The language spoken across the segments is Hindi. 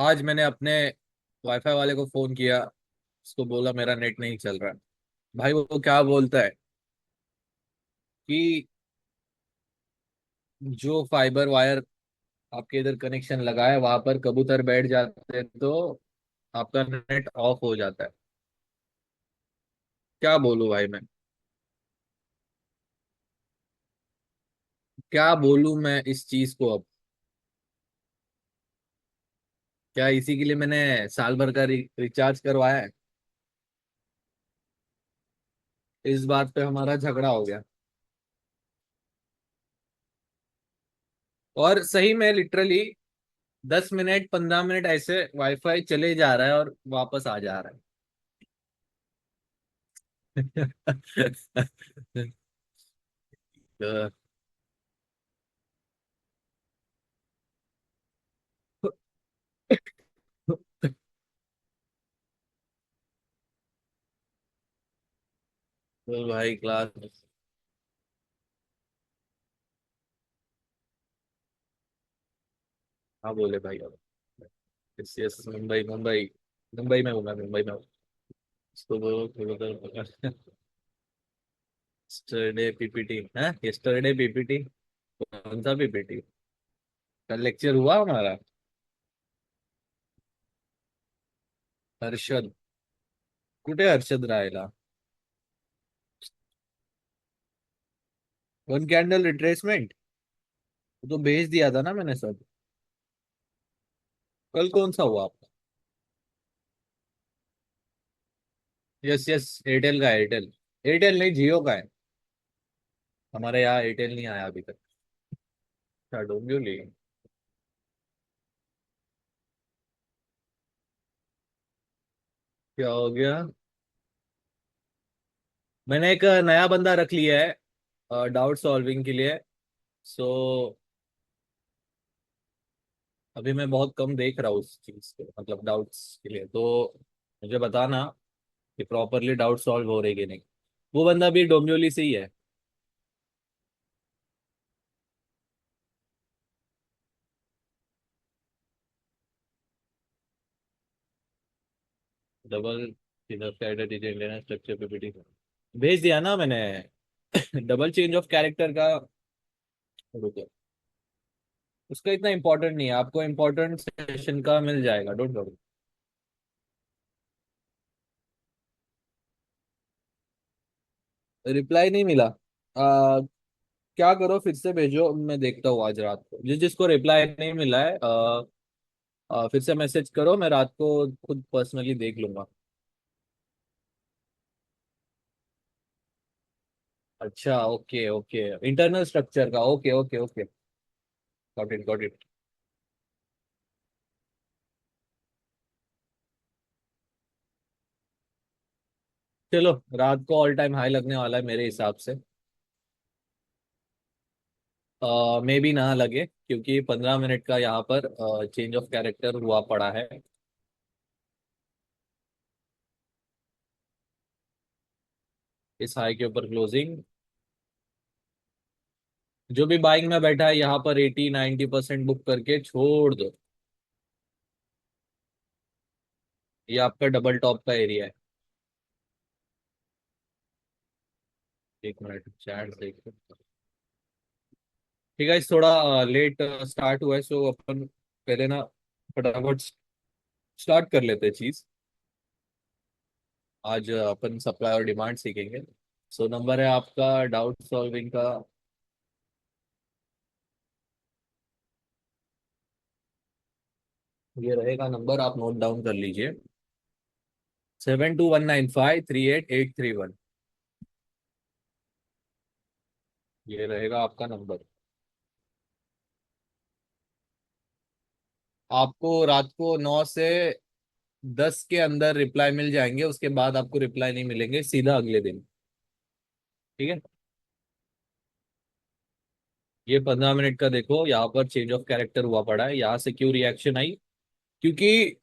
आज मैंने अपने वाईफाई वाले को फोन किया। उसको बोला मेरा नेट नहीं चल रहा है। भाई वो क्या बोलता है कि जो फाइबर वायर आपके इधर कनेक्शन लगा है वहां पर कबूतर बैठ जाते हैं तो आपका नेट ऑफ हो जाता है। क्या बोलूं भाई मैं। क्या बोलूं मैं इस चीज को अब। क्या इसी के लिए मैंने साल भर का रिचार्ज करवाया है। इस बात पे हमारा झगड़ा हो गया। और सही में लिटरली 10 मिनट 15 मिनट ऐसे वाईफाई चले जा रहा है और वापस आ जा रहा है। तो भाई क्लास। हाँ बोले भाई अब। Yes yes Mumbai Mumbai. मुंबई में हूँ मैं मुंबई में हूँ। इसको बोलो यस्टरडे पीपीटी है यस्टरडे पीपीटी। कौन सा पीपीटी। कल लेक्चर हुआ हमारा। हर्षद। कुठे हर्षद राहिला। One candle retracement. तो भेज दिया था ना मैंने सब। कल कौन सा हुआ आपका। यस यस एयरटेल का एयरटेल। एयरटेल नहीं जियो का है। हमारे यहाँ एयरटेल नहीं आया अभी तक। अच्छा डोंबिवली। क्या हो गया। मैंने एक नया बंदा रख लिया है डाउट सॉल्विंग के लिए। सो अभी मैं बहुत कम देख रहा हूँ उस चीज को मतलब डाउट्स के लिए तो मुझे बताना कि प्रॉपरली डाउट सॉल्व हो रहे कि नहीं। वो बंदा भी डोंबिवली से ही है। डबल इंडियन स्ट्रक्चर पीपीटी भेज दिया ना मैंने। डबल चेंज ऑफ कैरेक्टर का। रुको। उसका इतना इंपॉर्टेंट नहीं है आपको इम्पोर्टेंट सेशन का मिल जाएगा डोंट वरी। रिप्लाई नहीं मिला। क्या करो फिर से भेजो मैं देखता हूँ आज रात को जिस जिसको रिप्लाई नहीं मिला है फिर से मैसेज करो मैं रात को खुद पर्सनली देख लूंगा। अच्छा ओके ओके इंटरनल स्ट्रक्चर का okay okay okay. Got it got it. चलो रात को ऑल टाइम हाई लगने वाला है मेरे हिसाब से। मे भी ना लगे क्योंकि 15 मिनट का यहाँ पर चेंज ऑफ कैरेक्टर हुआ पड़ा है। इस हाई के ऊपर क्लोजिंग। जो भी बाइंग में बैठा है यहाँ पर 80-90% बुक करके छोड़ दो। ये आपका डबल टॉप का एरिया है। एक मिनट चैट देख। ठीक है इस थोड़ा लेट स्टार्ट हुआ है सो अपन पहले ना फटाफट स्टार्ट कर लेते हैं चीज। आज अपन सप्लाई और डिमांड सीखेंगे। सो नंबर है आपका डाउट सॉल्विंग का। ये रहेगा नंबर आप नोट डाउन कर लीजिए। 7219538831। ये रहेगा आपका नंबर। आपको रात को 9 से 10 के अंदर रिप्लाई मिल जाएंगे उसके बाद आपको रिप्लाई नहीं मिलेंगे सीधा अगले दिन। ठीक है। ये 15 मिनट का देखो यहाँ पर चेंज ऑफ कैरेक्टर हुआ पड़ा है यहाँ से क्यों रिएक्शन आई। क्योंकि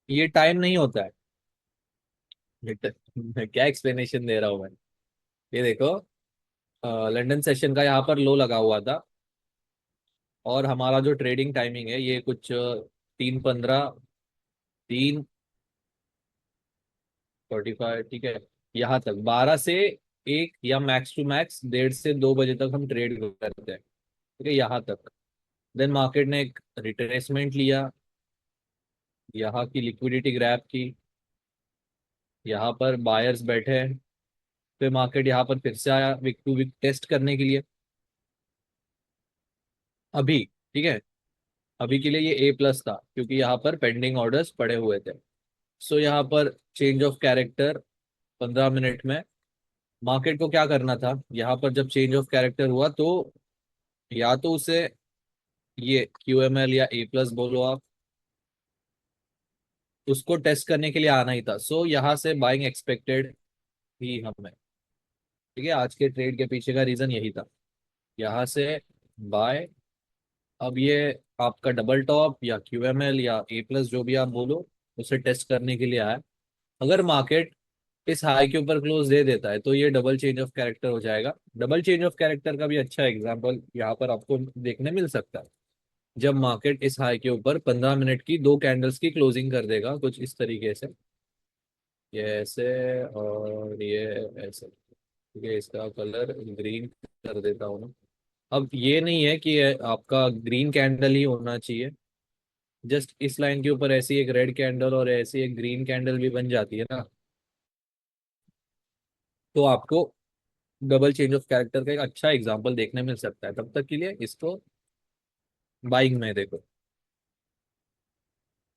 ये टाइम नहीं होता है। मैं क्या एक्सप्लेनेशन दे रहा हूँ मैं। ये देखो लंदन सेशन का यहाँ पर लो लगा हुआ था। और हमारा जो ट्रेडिंग टाइमिंग है ये कुछ 3:15, 3:45, ठीक है। यहाँ तक 12 से 1 या मैक्स टू मैक्स 1:30 से 2 बजे तक हम ट्रेड करते हैं, ठीक है, यहाँ तक। देन मार्केट ने एक रिट्रेसमेंट लिया, यहाँ की लिक्विडिटी ग्रैब की, यहाँ पर बायर्स बैठे हैं। फिर मार्केट यहाँ पर फिर से आया वीक टू वीक टेस्ट करने के लिए, अभी, ठीक है। अभी के लिए ये A+ था क्योंकि यहाँ पर पेंडिंग ऑर्डर्स पड़े हुए थे। सो यहाँ पर चेंज ऑफ कैरेक्टर 15 मिनट में मार्केट को क्या करना था, यहाँ पर जब चेंज ऑफ कैरेक्टर हुआ तो या तो उसे ये QML या A+ बोलो आप, उसको टेस्ट करने के लिए आना ही था। सो यहाँ से बाइंग एक्सपेक्टेड ही हमें, ठीक है। आज के ट्रेड के पीछे का रीजन यही था, यहाँ से बाय। अब ये आपका डबल टॉप या QML या A+ जो भी आप बोलो, उसे टेस्ट करने के लिए आया। अगर मार्केट इस हाई के ऊपर क्लोज दे देता है तो ये डबल चेंज ऑफ कैरेक्टर हो जाएगा। डबल चेंज ऑफ कैरेक्टर का भी अच्छा एग्जांपल यहाँ पर आपको देखने मिल सकता है, जब मार्केट इस हाई के ऊपर 15 मिनट की 2 कैंडल्स की क्लोजिंग कर देगा कुछ इस तरीके से, ये ऐसे और ये ऐसे, ठीक है। इसका कलर ग्रीन कर देता हूँ ना। अब ये नहीं है कि ये आपका ग्रीन कैंडल ही होना चाहिए, जस्ट इस लाइन के ऊपर ऐसी एक रेड कैंडल और ऐसी एक ग्रीन कैंडल भी बन जाती है ना, तो आपको डबल चेंज ऑफ कैरेक्टर का एक अच्छा एग्जांपल देखने मिल सकता है। तब तक के लिए इसको बाइंग में देखो,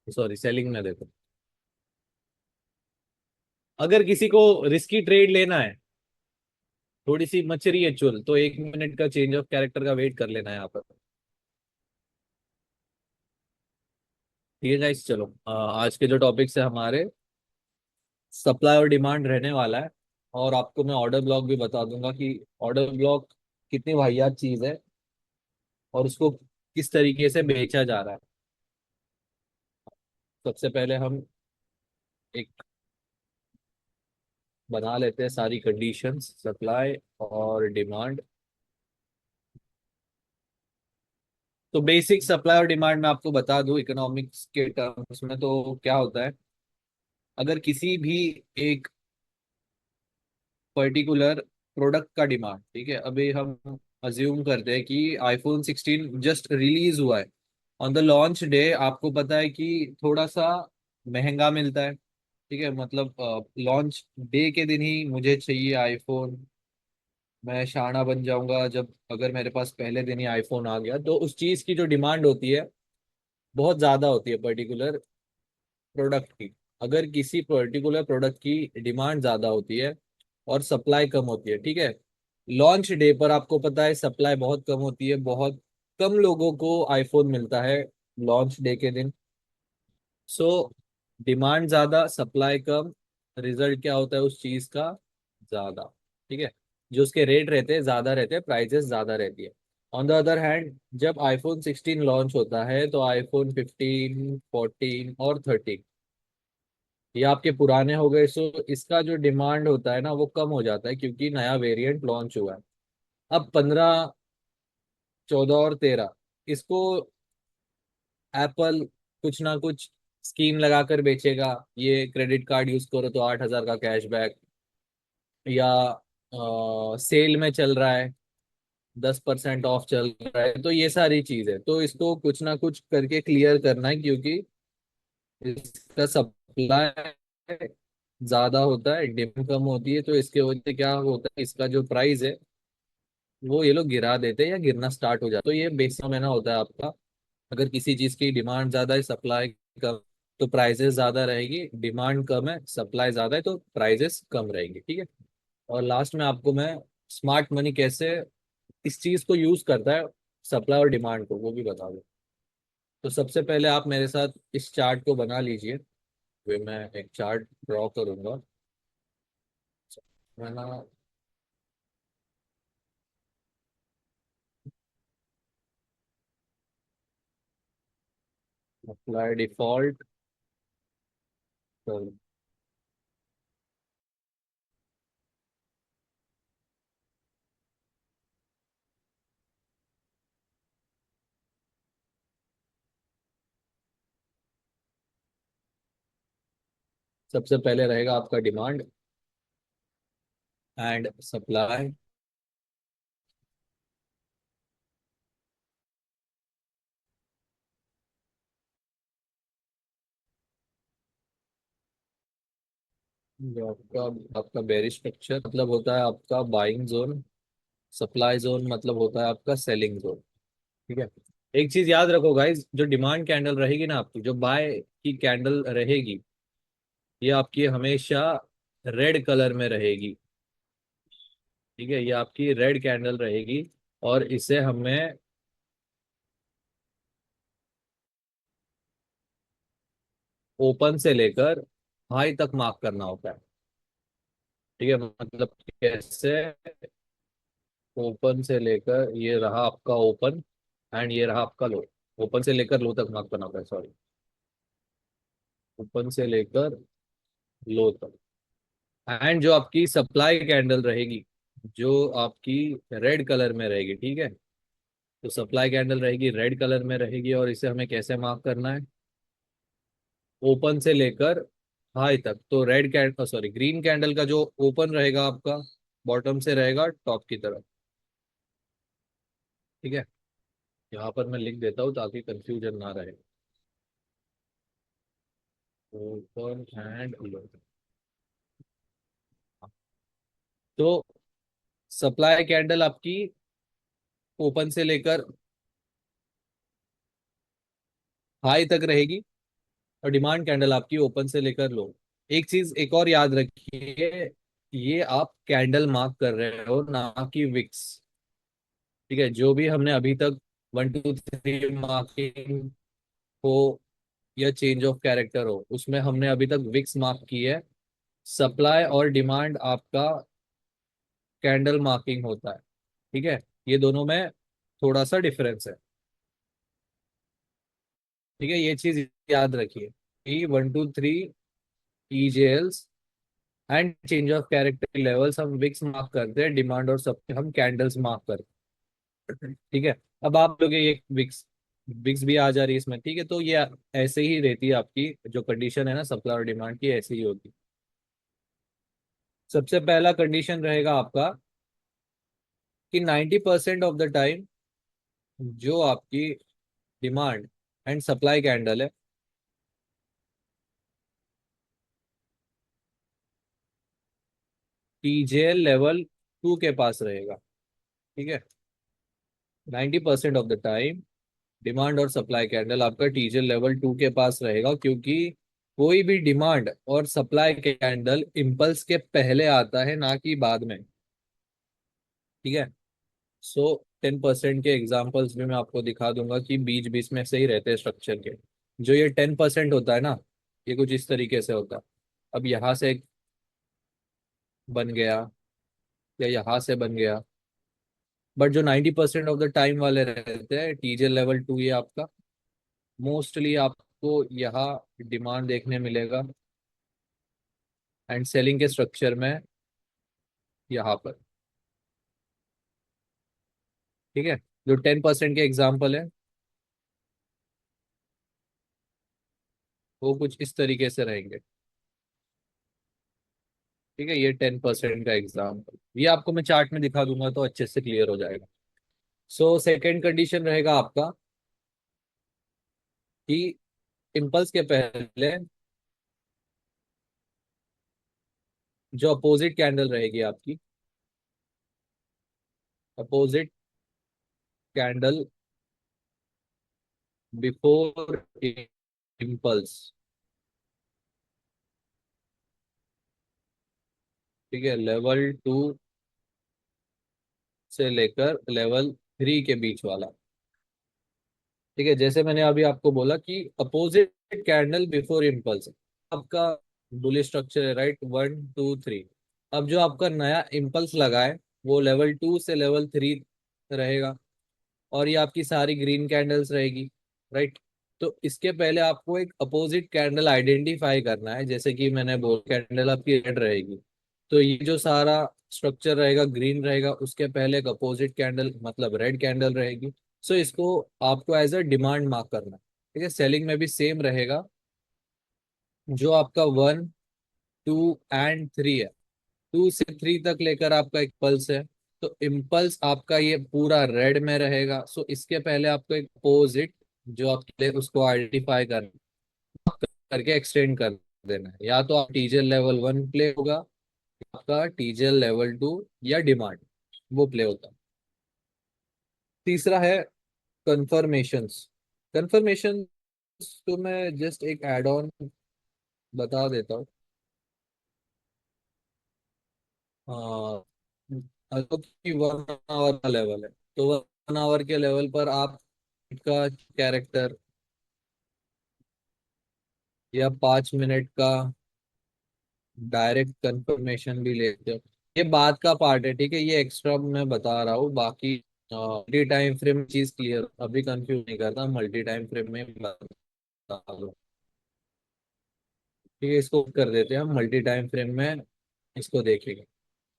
सॉरी सेलिंग में देखो। अगर किसी को रिस्की ट्रेड लेना है, थोड़ी सी मच रही है चुल, तो 1 मिनट का चेंज ऑफ कैरेक्टर का वेट कर लेना है यहाँ पर, ठीक है गाइस। चलो आज के जो टॉपिक्स है हमारे, सप्लाई और डिमांड रहने वाला है। और आपको मैं ऑर्डर ब्लॉक भी बता दूंगा कि ऑर्डर ब्लॉक कितनी वाहियात चीज है और उसको किस तरीके से बेचा जा रहा है। सबसे पहले हम एक बना लेते हैं सारी कंडीशंस, सप्लाई और डिमांड। तो बेसिक सप्लाई और डिमांड में आपको बता दूं इकोनॉमिक्स के टर्म्स में तो क्या होता है। अगर किसी भी एक पर्टिकुलर प्रोडक्ट का डिमांड, ठीक है, अभी हम अज्यूम करते हैं कि iPhone 16 जस्ट रिलीज हुआ है, ऑन द लॉन्च डे आपको पता है कि थोड़ा सा महंगा मिलता है, ठीक है। मतलब लॉन्च डे के दिन ही मुझे चाहिए आईफोन, मैं शाना बन जाऊंगा जब अगर मेरे पास पहले दिन ही आईफोन आ गया। तो उस चीज की जो डिमांड होती है बहुत ज्यादा होती है पर्टिकुलर प्रोडक्ट की। अगर किसी पर्टिकुलर प्रोडक्ट की डिमांड ज्यादा होती है और सप्लाई कम होती है, ठीक है, लॉन्च डे पर आपको पता है सप्लाई बहुत कम होती है, बहुत कम लोगों को आईफोन मिलता है लॉन्च डे के दिन। सो डिमांड ज्यादा, सप्लाई कम, रिजल्ट क्या होता है उस चीज का, ज्यादा, ठीक है। जो उसके रेट रहते हैं ज्यादा रहते हैं, प्राइजेस ज्यादा रहती है। ऑन द अदर हैंड जब iPhone 16 लॉन्च होता है तो iPhone 15, 14 और 13 ये आपके पुराने हो गए, सो इसका जो डिमांड होता है ना वो कम हो जाता है क्योंकि नया वेरिएंट लॉन्च हुआ है। अब 15, 14 और 13 इसको एप्पल कुछ ना कुछ स्कीम लगाकर बेचेगा। ये क्रेडिट कार्ड यूज करो तो 8,000 का कैशबैक, या सेल में चल रहा है, 10% ऑफ चल रहा है। तो ये सारी चीज है, तो इसको कुछ ना कुछ करके क्लियर करना है क्योंकि इसका सप्लाई ज्यादा होता है, डिमांड कम होती है। तो इसके वजह से क्या होता है, इसका जो प्राइस है वो ये लोग गिरा देते हैं या गिरना स्टार्ट हो जाता है। तो ये बेसिक में ना होता है आपका, अगर किसी चीज की डिमांड ज्यादा है सप्लाई कम, तो प्राइसेस ज्यादा रहेगी। डिमांड कम है सप्लाई ज्यादा है तो प्राइसेस कम रहेगी, ठीक है। और लास्ट में आपको मैं स्मार्ट मनी कैसे इस चीज को यूज करता है, सप्लाई और डिमांड को, वो भी बता दूं। तो सबसे पहले आप मेरे साथ इस चार्ट को बना लीजिए, वे मैं एक चार्ट ड्रॉ करूंगा। मैं ना अप्लाई डिफॉल्ट, सबसे पहले रहेगा आपका डिमांड एंड सप्लाई। जो आपका आपका बेरिश स्ट्रक्चर मतलब होता है आपका बाइंग जोन, सप्लाई जोन मतलब होता है आपका सेलिंग जोन। ठीक है। एक चीज याद रखो गाइस, जो डिमांड कैंडल रहेगी ना आपकी, जो बाय की कैंडल रहेगी, ये आपकी हमेशा रेड कलर में रहेगी। ठीक है, ये आपकी रेड कैंडल रहेगी और इसे हमें ओपन से लेकर हाई तक मार्क करना होता है। ठीक है, मतलब कैसे? ओपन से लेकर ये रहा आपका ओपन एंड ये रहा आपका लो। ओपन से लेकर लो तक मार्क करना होता है, सॉरी। ओपन से लेकर लो तक। एंड जो आपकी सप्लाई कैंडल रहेगी, जो आपकी रेड कलर में रहेगी, ठीक है, तो सप्लाई कैंडल रहेगी रेड कलर में रहेगी और इसे हमें कैसे मार्क करना है? ओपन से लेकर हाई तक। तो red candle, sorry, green candle का जो ओपन रहेगा आपका, बॉटम से रहेगा टॉप की तरफ। ठीक है, यहाँ पर मैं लिख देता हूँ ताकि कंफ्यूजन ना रहे। Open and low. तो सप्लाई कैंडल आपकी ओपन से लेकर हाई तक रहेगी और डिमांड कैंडल आपकी ओपन से लेकर लो। एक चीज एक और याद रखिए, ये आप कैंडल मार्क कर रहे हो ना कि विक्स। ठीक है, जो भी हमने अभी तक 1 2 3 मार्किंग हो या चेंज ऑफ कैरेक्टर हो, उसमें हमने अभी तक विक्स मार्क की है। सप्लाई और डिमांड आपका कैंडल मार्किंग होता है। ठीक है, ये दोनों में थोड़ा सा डिफरेंस है। ठीक है, ये चीज याद रखिए कि 1 2 3 EJLs and change of character levels हम विक्स मार्क करते हैं, डिमांड और सब हम कैंडल्स मार्क करते हैं। ठीक है, अब आप लोग ये विक्स विक्स भी आ जा रही है इसमें। ठीक है, तो ये ऐसे ही रहती है आपकी जो कंडीशन है ना सप्लाई और डिमांड की, ऐसे ही होगी। सबसे पहला कंडीशन रहेगा आपका कि 90% ऑफ द टाइम जो आपकी डिमांड एंड सप्लाई कैंडल है, TJL लेवल 2 के पास रहेगा। ठीक है, 90% ऑफ द टाइम डिमांड और सप्लाई कैंडल आपका TJL लेवल 2 के पास रहेगा, क्योंकि कोई भी डिमांड और सप्लाई कैंडल इम्पल्स के पहले आता है ना कि बाद में। ठीक है, सो 10% के एग्जाम्पल्स भी मैं आपको दिखा दूंगा कि बीच बीच में से ही रहते हैं स्ट्रक्चर के। जो ये 10% होता है ना, ये कुछ इस तरीके से होता है। अब यहाँ से एक बन गया या यहाँ से बन गया, बट जो 90% ऑफ द टाइम वाले रहते हैं TJL लेवल 2, ये आपका मोस्टली आपको यहाँ डिमांड देखने मिलेगा एंड सेलिंग के स्ट्रक्चर में यहाँ पर। ठीक है, जो 10% के एग्जाम्पल है वो कुछ इस तरीके से रहेंगे। ठीक है, ये 10% का एग्जाम्पल, ये आपको मैं चार्ट में दिखा दूंगा तो अच्छे से क्लियर हो जाएगा। सो सेकेंड कंडीशन रहेगा आपका कि इम्पल्स के पहले जो अपोजिट कैंडल रहेगी आपकी, अपोजिट कैंडल बिफोर इम्पल्स। ठीक है, लेवल 2 से लेकर लेवल 3 के बीच वाला। ठीक है, जैसे मैंने अभी आपको बोला कि अपोजिट कैंडल बिफोर इम्पल्स आपका बुलिश स्ट्रक्चर है, राइट? 1 2 3। अब जो आपका नया इम्पल्स लगा है वो लेवल 2 से लेवल 3 रहेगा और ये आपकी सारी ग्रीन कैंडल्स रहेगी, राइट? तो इसके पहले आपको एक अपोजिट कैंडल आइडेंटिफाई करना है, जैसे कि मैंने बोल कैंडल आपकी रेड रहेगी, तो ये जो सारा स्ट्रक्चर रहेगा ग्रीन रहेगा, उसके पहले एक अपोजिट कैंडल मतलब रेड कैंडल रहेगी। सो इसको आपको एज अ डिमांड मार्क करना है। ठीक है, सेलिंग में भी सेम रहेगा। जो आपका 1 2 और 3 है। 2 से 3 तक लेकर आपका एक पल्स है। तो इम्पल्स आपका ये पूरा रेड में रहेगा। सो इसके पहले आपको एक अपोजिट जो आपके लिए उसको आइडेंटिफाई करके एक्सटेंड कर देना है। या तो आप टीजल लेवल 1 प्ले होगा, आपका टीजल लेवल 2 या डिमांड वो प्ले होता है। तीसरा है कंफर्मेशंस। कंफर्मेशन तो मैं जस्ट एक एड ऑन बता देता हूँ। हाँ, तो कि 1 आवर का लेवल है, तो 1 आवर के लेवल पर आप का कैरेक्टर या 5 मिनट का डायरेक्ट कंफर्मेशन भी लेते हो। ये बात का पार्ट है, ठीक है, ये एक्स्ट्रा मैं बता रहा हूँ। बाकी मल्टी टाइम फ्रेम चीज क्लियर, अभी कंफ्यूज नहीं करता, मल्टी टाइम फ्रेम में बता दो। ठीक है, इसको कर देते हैं हम मल्टी टाइम फ्रेम में, इसको देखेंगे।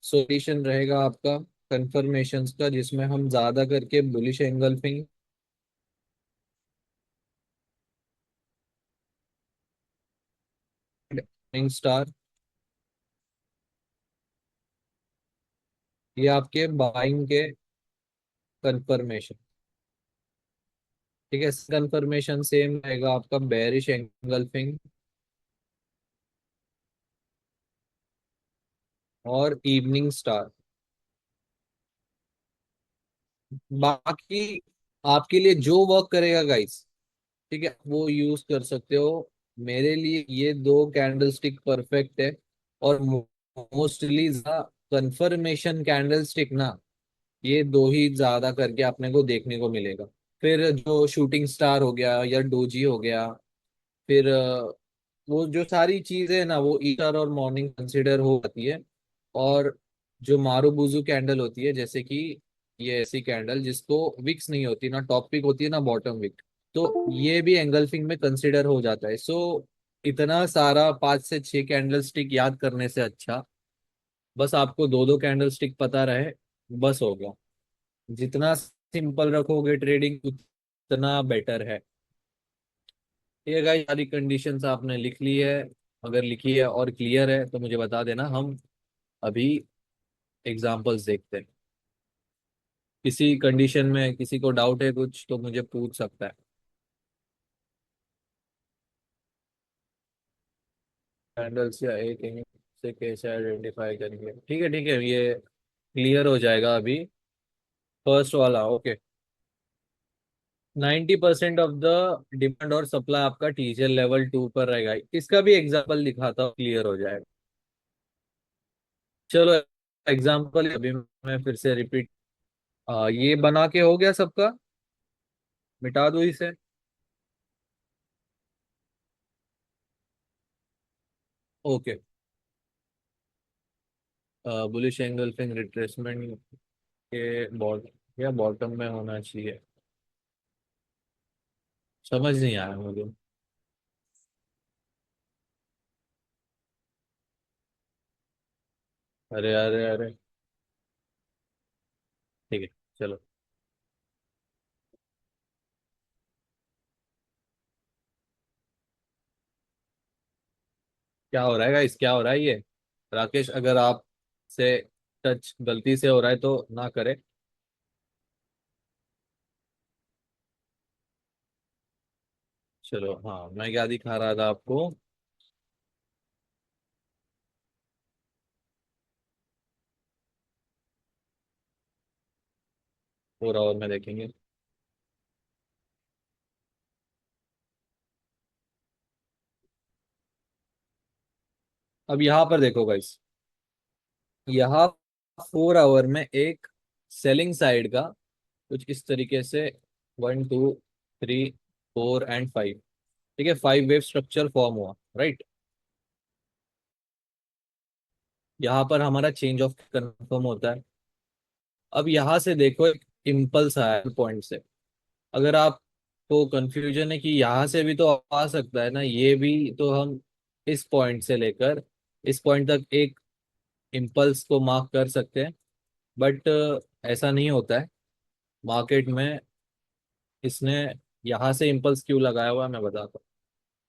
सॉल्यूशन रहेगा आपका कंफर्मेशंस का, जिसमें हम ज्यादा करके बुलिश एंगल्फिंग, स्टार, ये आपके बाइंग के कंफर्मेशन। ठीक है, कंफर्मेशन सेम रहेगा आपका बेरिश एंगल्फिंग और इवनिंग स्टार। बाकी आपके लिए जो वर्क करेगा गाइस, ठीक है, वो यूज कर सकते हो। मेरे लिए ये 2 कैंडल स्टिक परफेक्ट है। और मोस्टली कंफर्मेशन कैंडल स्टिक ना, ये दो ही ज्यादा करके अपने को देखने को मिलेगा। फिर जो शूटिंग स्टार हो गया या डोजी हो गया, फिर वो जो सारी चीजें ना वो ईस्टर और मॉर्निंग कंसिडर हो जाती है। और जो मारूबुजू कैंडल होती है, जैसे कि ये ऐसी कैंडल जिसको विक्स नहीं होती, ना टॉप पिक होती है ना बॉटम विक, तो ये भी एंगल्फिंग में कंसिडर हो जाता है। सो इतना सारा 5 से 6 कैंडल स्टिक याद करने से अच्छा बस आपको 2 कैंडल स्टिक पता रहे, बस हो गया। जितना सिंपल रखोगे ट्रेडिंग उतना बेटर है। ये गाइस सारी कंडीशंस आपने लिख ली है। अगर लिखी है और क्लियर है तो मुझे बता देना, हम अभी एग्जांपल्स देखते हैं। किसी कंडीशन में किसी को डाउट है कुछ तो मुझे पूछ सकता है। कैंडल्स या एक से कैसे आइडेंटिफाई करेंगे, ठीक है ठीक है, ये क्लियर हो जाएगा अभी। फर्स्ट वाला ओके। 90% ऑफ द डिमांड और सप्लाई आपका टीजल लेवल 2 पर रहेगा। इसका भी एग्जांपल दिखाता हूँ, क्लियर हो जाएगा। चलो एग्जांपल अभी मैं फिर से रिपीट। ये बना के हो गया सबका, मिटा दो इसे। ओके, बुलिश एंगल्फिंग रिट्रेसमेंट के बॉट या बॉटम में होना चाहिए। समझ नहीं आया मुझे। अरे अरे अरे, ठीक है, चलो। क्या हो रहा है गाइस, क्या हो रहा है ये? राकेश, अगर आप से टच गलती से हो रहा है तो ना करे। चलो हाँ, मैं क्या दिखा रहा था आपको। 4 आवर में देखेंगे। अब यहाँ पर देखो गाइस, यहाँ 4 आवर में एक सेलिंग साइड का कुछ इस तरीके से 1 2 3 4 एंड 5, ठीक है, 5 वेव स्ट्रक्चर फॉर्म हुआ, राइट। यहाँ पर हमारा चेंज ऑफ कंफर्म होता है। अब यहाँ से देखो एक इम्पल्स आया पॉइंट से। अगर आपको कंफ्यूजन है कि यहाँ से भी तो आ सकता है ना, ये भी तो हम इस पॉइंट से लेकर इस पॉइंट तक एक इम्पल्स को मार्क कर सकते हैं। बट ऐसा नहीं होता है मार्केट में। इसने यहाँ से इम्पल्स क्यों लगाया हुआ है मैं बताता हूँ।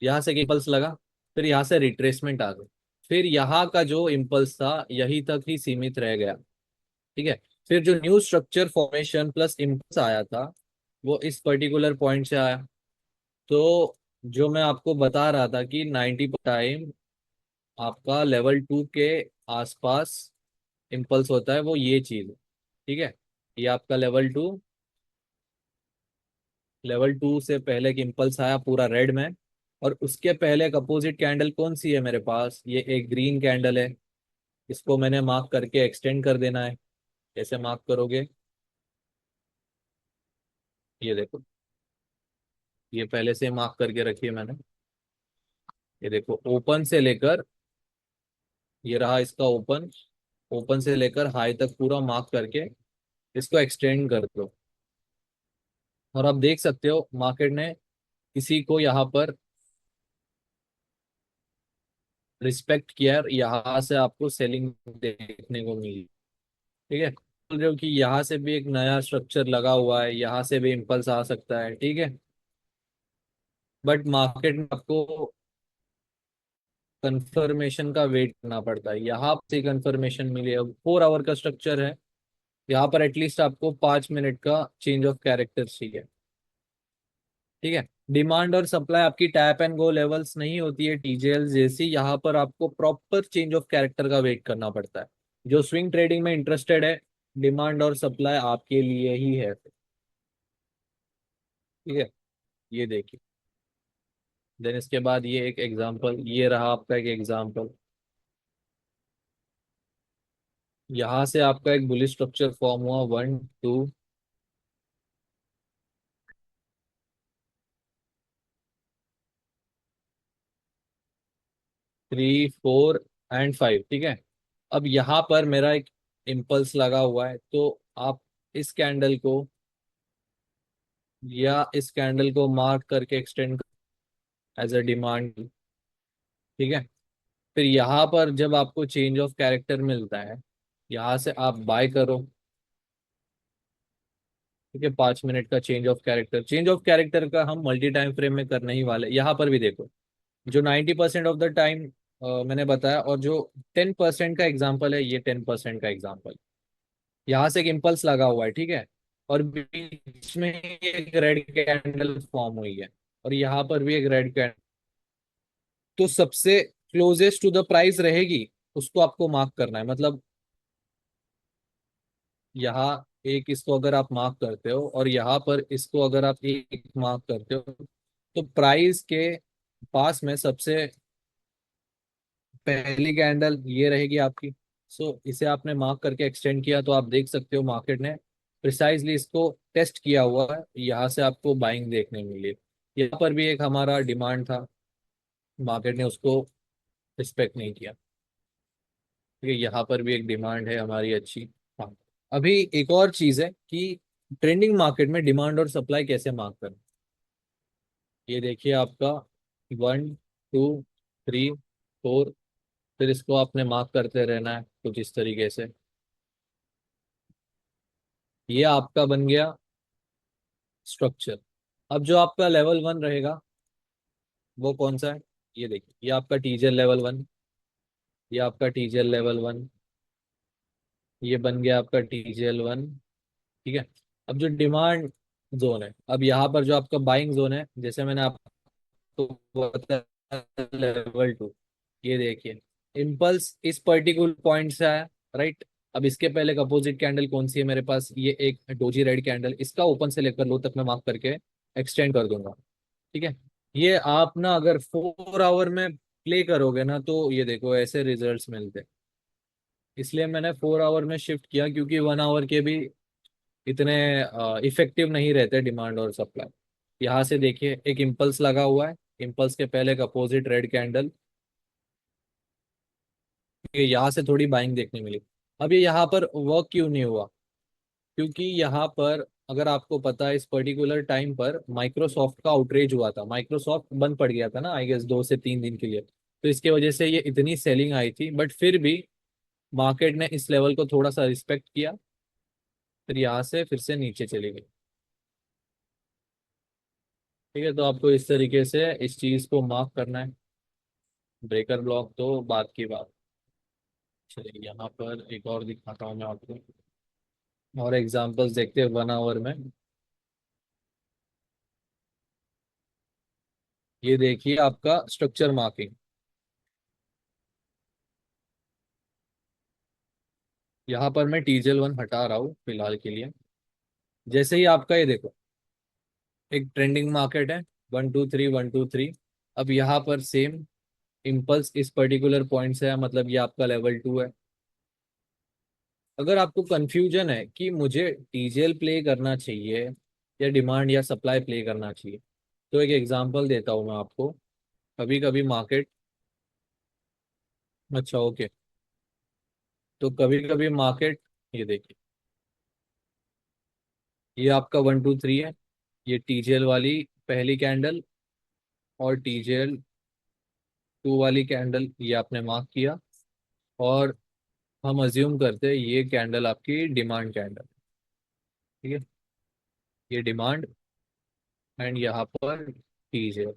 यहाँ से इम्पल्स लगा, फिर यहाँ से रिट्रेसमेंट आ गई। फिर यहाँ का जो इम्पल्स था यही तक ही सीमित रह गया। ठीक है। फिर जो new structure formation plus impulse आया था वो इस पर्टिकुलर पॉइंट से आया। तो जो मैं आपको बता रहा था कि 90 टाइम आपका लेवल 2 के आसपास इम्पल्स होता है, वो ये चीज है। ठीक है। ये आपका लेवल 2 से पहले एक इम्पल्स आया पूरा रेड में। और उसके पहले एक अपोजिट कैंडल कौन सी है मेरे पास, ये एक ग्रीन कैंडल है। इसको मैंने मार्क करके एक्सटेंड कर देना है। कैसे मार्क करोगे, ये देखो, ये पहले से मार्क करके रखी है मैंने। ये देखो ओपन से लेकर, ये रहा इसका ओपन, ओपन से लेकर हाई तक पूरा मार्क करके इसको एक्सटेंड कर दो। और आप देख सकते हो मार्केट ने किसी को यहाँ पर रिस्पेक्ट किया और यहाँ से आपको सेलिंग देखने को मिली। ठीक है, बोल रहे हो कि यहाँ से भी एक नया स्ट्रक्चर लगा हुआ है, यहाँ से भी इम्पल्स आ सकता है। ठीक है, बट मार्केट में आपको कंफर्मेशन का वेट करना पड़ता है। यहाँ से कंफर्मेशन मिली है, 4 आवर का स्ट्रक्चर है। यहाँ पर एटलीस्ट आपको 5 मिनट का चेंज ऑफ कैरेक्टर चाहिए। ठीक है। डिमांड और सप्लाई आपकी टैप एंड गो लेवल्स नहीं होती है टीजेएल जैसी, यहाँ पर आपको प्रॉपर चेंज ऑफ कैरेक्टर का वेट करना पड़ता है। जो स्विंग ट्रेडिंग में इंटरेस्टेड है, डिमांड और सप्लाई आपके लिए ही है। ठीक है, ये देखिए। देन इसके बाद ये एक एग्जांपल, ये रहा आपका एक एग्जांपल। यहाँ से आपका एक बुलिश स्ट्रक्चर फॉर्म हुआ, 1 2 3 4 एंड 5। ठीक है। अब यहाँ पर मेरा एक इम्पल्स लगा हुआ है, तो आप इस कैंडल को या इस कैंडल को मार्क करके एक्सटेंड एज अ डिमांड। ठीक है। फिर यहाँ पर जब आपको चेंज ऑफ कैरेक्टर मिलता है, यहाँ से आप बाय करो। ठीक है, 5 मिनट का change of character, change of character का हम मल्टी टाइम फ्रेम में करने ही वाले। यहाँ पर भी देखो, जो 90% ऑफ द टाइम मैंने बताया, और जो 10% का एग्जाम्पल है, ये 10% का एग्जाम्पल। यहाँ से एक इम्पल्स लगा हुआ है। ठीक है, और बीच में एक रेड कैंडल फॉर्म हुई है, और यहाँ पर भी एक रेड कैंडल। तो सबसे क्लोजेस्ट टू द प्राइस रहेगी, उसको आपको मार्क करना है। मतलब यहाँ एक इसको अगर आप मार्क करते हो और यहाँ पर इसको अगर आप एक मार्क करते हो, तो प्राइस के पास में सबसे पहली कैंडल ये रहेगी आपकी। सो इसे आपने मार्क करके एक्सटेंड किया, तो आप देख सकते हो मार्केट ने प्रिसाइजली इसको टेस्ट किया हुआ है। यहाँ से आपको बाइंग देखने मिली। यहाँ पर भी एक हमारा डिमांड था, मार्केट ने उसको रिस्पेक्ट नहीं किया। ठीक है, यहाँ पर भी एक डिमांड है हमारी अच्छी। हाँ, अभी एक और चीज है कि ट्रेंडिंग मार्केट में डिमांड और सप्लाई कैसे मार्क करें। ये देखिए आपका 1 2 3 4, फिर इसको आपने मार्क करते रहना है कुछ इस तरीके से। ये आपका बन गया स्ट्रक्चर। अब जो आपका लेवल 1 रहेगा वो कौन सा है, ये देखिए, ये आपका टीजर लेवल 1, ये आपका टीजर लेवल 1, ये बन गया आपका टीजीएल 1। ठीक है। अब जो डिमांड जोन है, अब यहाँ पर जो आपका बाइंग जोन है, जैसे मैंने आपको बताया लेवल 2, ये देखिए इम्पल्स इस पर्टिकुलर पॉइंट से आया। राइट। अब इसके पहले एक अपोजिट कैंडल कौन सी है मेरे पास, ये एक डोजी रेड कैंडल, इसका ओपन से लेकर लो तक मैं मार्क करके एक्सटेंड कर दूंगा। ठीक है। ये आप ना अगर 4 आवर में प्ले करोगे ना, तो ये देखो ऐसे रिजल्ट्स मिलते हैं। इसलिए मैंने 4 आवर में शिफ्ट किया, क्योंकि 1 आवर के भी इतने इफेक्टिव नहीं रहते डिमांड और सप्लाई। यहाँ से देखिए एक इम्पल्स लगा हुआ है, इम्पल्स के पहले एक अपोजिट रेड कैंडल, यहाँ से थोड़ी बाइंग देखने मिली। अब ये यहाँ पर वर्क क्यों नहीं हुआ, क्योंकि यहाँ पर अगर आपको पता है इस पर्टिकुलर टाइम पर माइक्रोसॉफ्ट का आउटरीच हुआ था, माइक्रोसॉफ्ट बंद पड़ गया था ना, आई गेस 2 से 3 दिन के लिए। तो इसके वजह से ये इतनी सेलिंग आई थी, बट फिर भी मार्केट ने इस लेवल को थोड़ा सा रिस्पेक्ट किया, फिर यहाँ से फिर से नीचे चली गई। ठीक है, तो आपको इस तरीके से इस चीज को मार्क करना है। ब्रेकर ब्लॉक तो बात की बात। चलिए यहाँ पर एक और दिखाता हूँ मैं आपको, और एग्जांपल्स देखते हैं 1 आवर में। ये देखिए आपका स्ट्रक्चर मार्किंग। यहाँ पर मैं टीजल 1 हटा रहा हूँ फिलहाल के लिए। जैसे ही आपका ये देखो, एक ट्रेंडिंग मार्केट है, 1 2 3 1 2 3। अब यहाँ पर सेम इम्पल्स इस पर्टिकुलर पॉइंट से है, मतलब ये आपका लेवल 2 है। अगर आपको कंफ्यूजन है कि मुझे टीजेल प्ले करना चाहिए या डिमांड या सप्लाई प्ले करना चाहिए, तो एक एग्जांपल देता हूँ मैं आपको। कभी कभी मार्केट, अच्छा ओके, तो कभी कभी मार्केट, ये देखिए, ये आपका 1 2 3 है। ये टीजेएल वाली पहली कैंडल और टीजेएल 2 वाली कैंडल ये आपने मार्क किया, और हम अज्यूम करते हैं ये कैंडल आपकी डिमांड कैंडल। ठीक है, ये डिमांड एंड यहाँ पर टीजेएल।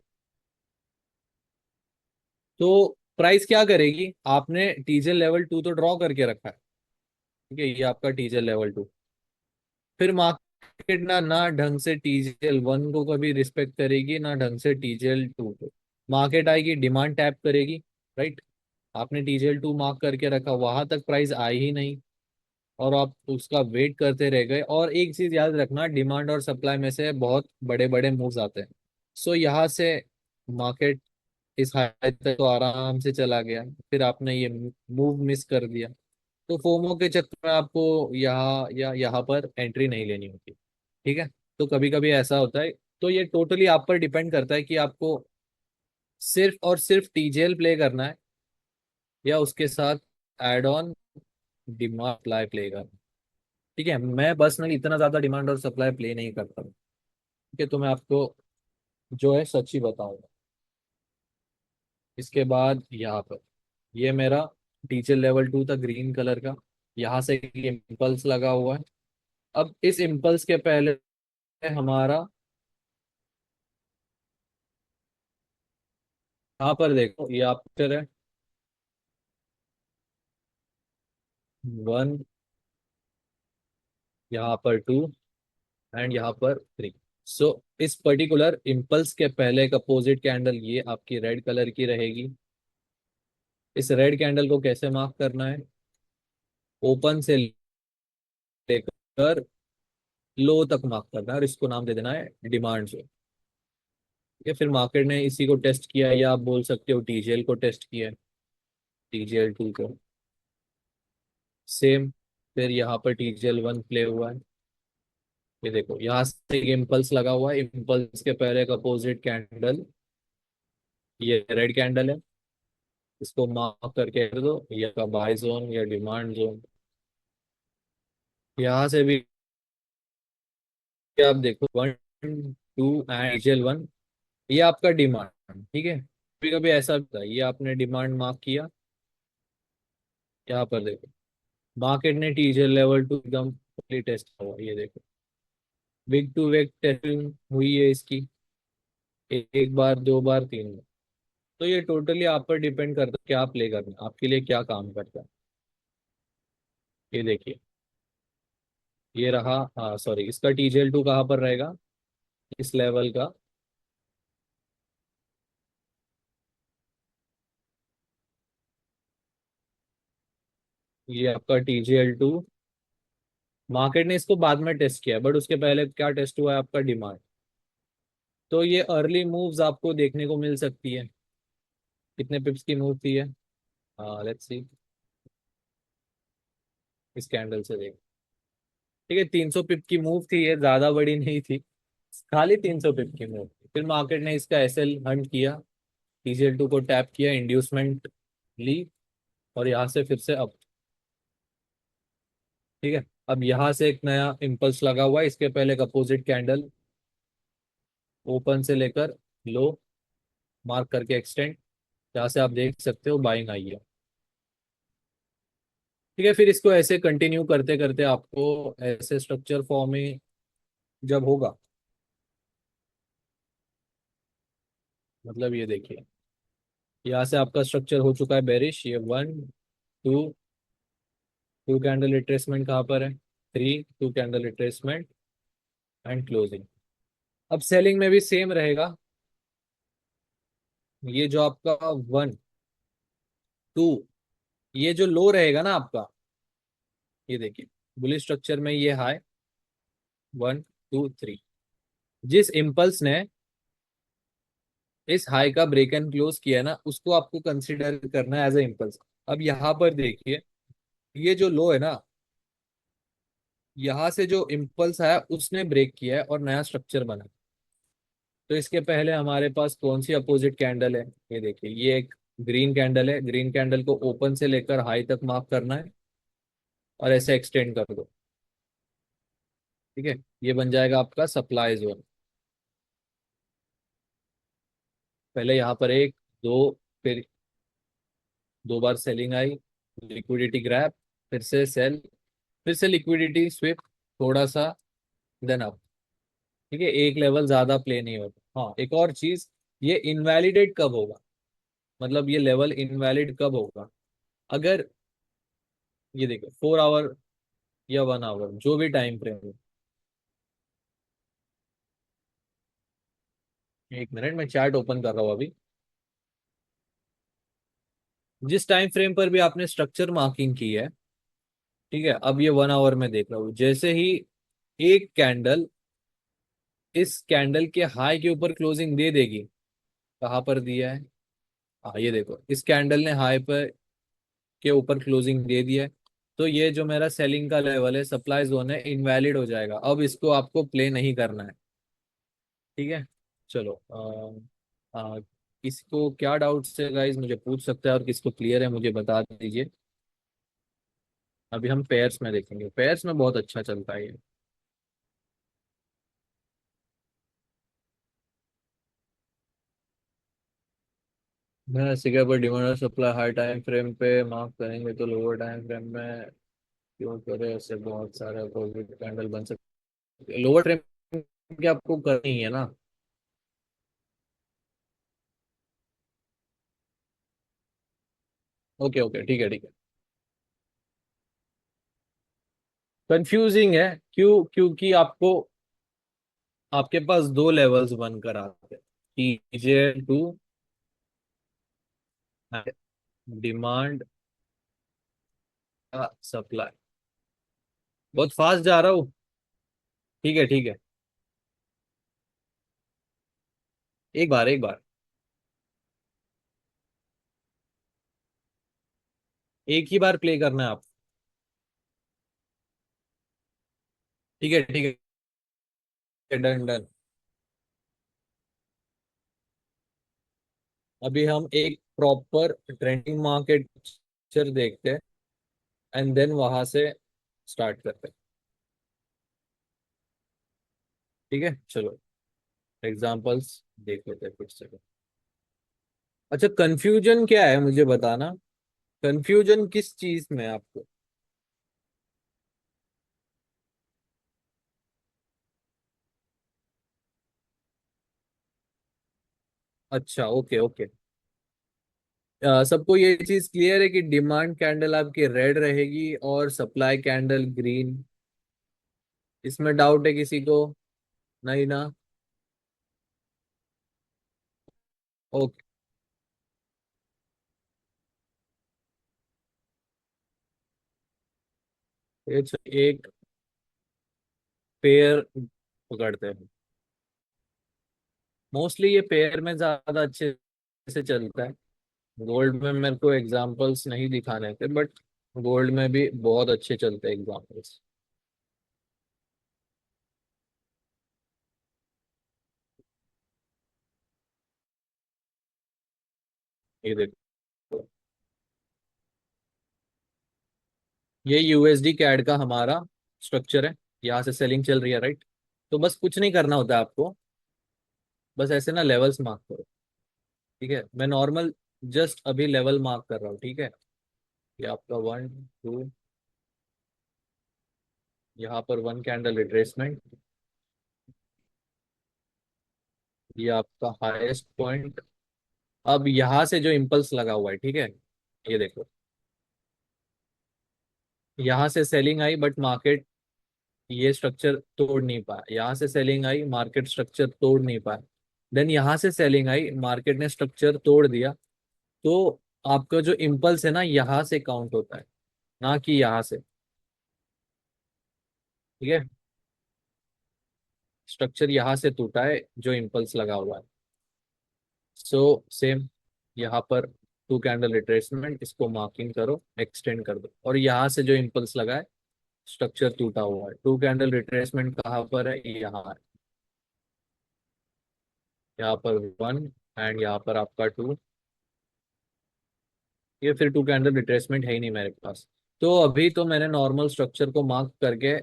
तो प्राइस क्या करेगी, आपने टीजेएल लेवल 2 तो ड्रॉ करके रखा है। ठीक है, ये आपका टीजेएल लेवल 2। फिर मार्केट ना ना ढंग से टीजेएल 1 को कभी रिस्पेक्ट करेगी, ना ढंग से टीजेएल 2 को। मार्केट आएगी, डिमांड टैप करेगी, राइट। आपने टीजेएल 2 मार्क करके रखा, वहां तक प्राइस आई ही नहीं, और आप उसका वेट करते रह गए। और एक चीज याद रखना, डिमांड और सप्लाई में से बहुत बड़े बड़े मूव्स आते हैं। सो यहाँ से मार्केट इस हाई तक तो आराम से चला गया, फिर आपने ये मूव मिस कर दिया। तो फोमो के चक्कर में आपको यहाँ या यहाँ पर एंट्री नहीं लेनी होती। ठीक है, तो कभी कभी ऐसा होता है। तो ये टोटली आप पर डिपेंड करता है कि आपको सिर्फ और सिर्फ टीजेएल प्ले करना है, या उसके साथ add on demand supply play करना है। ठीक है, मैं बस नहीं इतना ज्यादा डिमांड और सप्लाई प्ले नहीं करता हूँ। ठीक है, तो मैं आपको जो है सच ही बताऊंगा। इसके बाद यहाँ पर ये मेरा टीजेएल लेवल 2 था ग्रीन कलर का। यहाँ से ये इम्पल्स लगा हुआ है। अब इस इम्पल्स के पहले हमारा, यहाँ पर देखो ये आप पिक्चर है, 1, यहाँ पर 2 एंड यहाँ पर 3। सो इस पर्टिकुलर इम्पल्स के पहले एक अपोजिट कैंडल ये आपकी रेड कलर की रहेगी। इस रेड कैंडल को कैसे मार्क करना है, ओपन से लेकर लो तक मार्क करना है, और इसको नाम दे देना है डिमांड जो। ठीक है, फिर मार्केट ने इसी को टेस्ट किया, या आप बोल सकते हो टीजेएल को टेस्ट किया, टीजेएल 2 को सेम। फिर यहाँ पर टीजेएल 1 प्ले हुआ है। ये देखो यहाँ से एक इम्पल्स लगा हुआ है, इम्पल्स के पहले एक अपोजिट कैंडल, ये रेड कैंडल है। इसको मार्क करके रख दो, ये का बाय जोन या डिमांड जोन। यहाँ से भी आप देखो 1 2 एंड टीजेएल 1, ये आपका डिमांड। ठीक है, कभी कभी ऐसा होता है, ये आपने डिमांड मार्क किया, यहाँ पर देखो मार्केट ने टीजेएल लेवल 2 एकदम टेस्ट हुआ, ये देखो विक टू विक टेस्टिंग हुई है इसकी, एक बार, 2 बार, 3 बार। तो ये टोटली आप पर डिपेंड करता है क्या प्ले करना है, आपके लिए क्या काम करता है। ये देखिए, ये रहा, हाँ सॉरी, इसका टीजेएल 2 कहाँ पर रहेगा, इस लेवल का। ये आपका टीजेएल 2, मार्केट ने इसको बाद में टेस्ट किया, बट उसके पहले क्या टेस्ट हुआ है, आपका डिमांड। तो ये अर्ली मूव्स आपको देखने को मिल सकती है। कितने पिप्स की मूव थी है, लेट्स सी, इस कैंडल से देख। ठीक है, 300 पिप की मूव थी, ये ज्यादा बड़ी नहीं थी, खाली 300 पिप की मूव थी। फिर मार्केट ने इसका एसएल हंट किया, टीजेएल 2 को टैप किया, इंड्यूसमेंट ली, और यहाँ से फिर से अप। ठीक है, अब यहाँ से एक नया इम्पल्स लगा हुआ है, इसके पहले एक अपोजिट कैंडल, ओपन से लेकर लो मार्क करके एक्सटेंड, यहाँ से आप देख सकते हो बाइंग आई है। ठीक है, फिर इसको ऐसे कंटिन्यू करते करते आपको ऐसे स्ट्रक्चर फॉर्म में जब होगा, मतलब ये देखिए, यहाँ से आपका स्ट्रक्चर हो चुका है बेरिश। ये one, two, two candle retracement कहाँ पर है, three, two candle retracement and closing. अब सेलिंग में भी सेम रहेगा। ये जो आपका वन, टू, ये जो लो रहेगा ना आपका, ये देखिए बुलिश स्ट्रक्चर में ये हाई, वन, टू, थ्री, जिस इम्पल्स ने इस हाई का ब्रेक एंड क्लोज किया ना, उसको आपको कंसिडर करना है एज ए इम्पल्स। अब यहाँ पर देखिए, ये जो लो है ना, यहाँ से जो इम्पल्स आया उसने ब्रेक किया है और नया स्ट्रक्चर बना। तो इसके पहले हमारे पास कौन सी अपोजिट कैंडल है, ये देखिए, ये एक ग्रीन कैंडल है। ग्रीन कैंडल को ओपन से लेकर हाई तक मार्क करना है और ऐसे एक्सटेंड कर दो। ठीक है, ये बन जाएगा आपका सप्लाई जोन। पहले यहाँ पर एक, दो, फिर दो बार सेलिंग आई, लिक्विडिटी ग्रैप, फिर से सेल, फिर से लिक्विडिटी स्विप, थोड़ा सा, देन अप। ठीक है, एक लेवल ज्यादा प्ले नहीं होता। हाँ, एक और चीज, ये इनवैलिडेट कब होगा, मतलब ये लेवल इनवैलिड कब होगा, अगर ये देखो 4 आवर या 1 आवर, जो भी टाइम फ्रेम है। एक मिनट, मैं चार्ट ओपन कर रहा हूँ अभी। जिस टाइम फ्रेम पर भी आपने स्ट्रक्चर मार्किंग की है, ठीक है, अब ये 1 आवर में देख रहा हूँ, जैसे ही एक कैंडल इस कैंडल के हाई के ऊपर क्लोजिंग दे देगी, कहाँ पर दिया है, हाँ ये देखो, इस कैंडल ने हाई पर के ऊपर क्लोजिंग दे दिया है, तो ये जो मेरा सेलिंग का लेवल है, सप्लाई जोन है, इनवैलिड हो जाएगा। अब इसको आपको प्ले नहीं करना है। ठीक है, चलो किसको क्या डाउट्स है गाइस, मुझे पूछ सकते हैं, और किसको क्लियर है मुझे बता दीजिए। अभी हम पेयर्स में देखेंगे, पेयर्स में बहुत अच्छा चलता है ये। मैं सिक्का पर डिमांड और सप्लाई हाई टाइम फ्रेम पे मार्क करेंगे तो लोअर टाइम फ्रेम में क्यों करे, ऐसे बहुत सारे अपोजिट कैंडल बन सकते हैं। लोअर टाइम की आपको करनी है ना। ओके ओके, ठीक है ठीक है। कंफ्यूजिंग है, क्यों, क्योंकि आपको, आपके पास दो लेवल्स बनकर आते हैं, TJ2, डिमांड का सप्लाई। बहुत फास्ट जा रहा हूँ। ठीक है ठीक है, एक बार एक बार, एक ही बार प्ले करना है आप। ठीक है, डन डन। अभी हम एक प्रॉपर ट्रेंडिंग मार्केट पिक्चर देखते हैं एंड देन वहां से स्टार्ट करते हैं। ठीक है, चलो एग्जांपल्स देख लेते हैं कुछ सेकंड। अच्छा, कंफ्यूजन क्या है मुझे बताना, कंफ्यूजन किस चीज में है आपको। अच्छा, ओके ओके। सबको ये चीज क्लियर है कि डिमांड कैंडल आपकी रेड रहेगी और सप्लाई कैंडल ग्रीन। इसमें डाउट है किसी को, नहीं ना। ओके, एक पेयर पकड़ते हैं। मोस्टली ये पेयर में ज्यादा अच्छे से चलता है। गोल्ड में मेरे को एग्जांपल्स नहीं दिखाने थे, बट गोल्ड में भी बहुत अच्छे चलते हैं एग्जांपल्स। ये देखो, ये USD कैड का हमारा स्ट्रक्चर है। यहाँ से सेलिंग चल रही है, राइट। तो बस कुछ नहीं करना होता है आपको, बस ऐसे ना लेवल्स मार्क करो। ठीक है, मैं नॉर्मल जस्ट अभी लेवल मार्क कर रहा हूँ। ठीक है, ये आपका वन, टू, यहाँ पर वन कैंडल रिट्रेसमेंट, ये आपका हाईएस्ट पॉइंट अब यहाँ से जो इम्पल्स लगा हुआ है, ठीक है, ये देखो, यहाँ से सेलिंग आई बट मार्केट ये स्ट्रक्चर तोड़ नहीं पाया, यहाँ से सेलिंग आई मार्केट स्ट्रक्चर तोड़ नहीं पाया, देन यहाँ से सेलिंग आई मार्केट ने स्ट्रक्चर तोड़ दिया। तो आपका जो इम्पल्स है ना, यहाँ से काउंट होता है, ना कि यहाँ से। ठीक है, स्ट्रक्चर यहाँ से टूटा है जो इम्पल्स लगा हुआ है। सो सेम यहाँ पर टू कैंडल रिट्रेसमेंट, इसको मार्किंग करो, एक्सटेंड कर दो, और यहाँ से जो इम्पल्स लगा है स्ट्रक्चर टूटा हुआ है। टू कैंडल रिट्रेसमेंट कहाँ पर है, यहाँ है, यहाँ पर वन, एंड यहाँ पर आपका टू। ये फिर टू कैंडल रिट्रेसमेंट है ही नहीं मेरे पास। तो अभी तो मैंने नॉर्मल स्ट्रक्चर को मार्क करके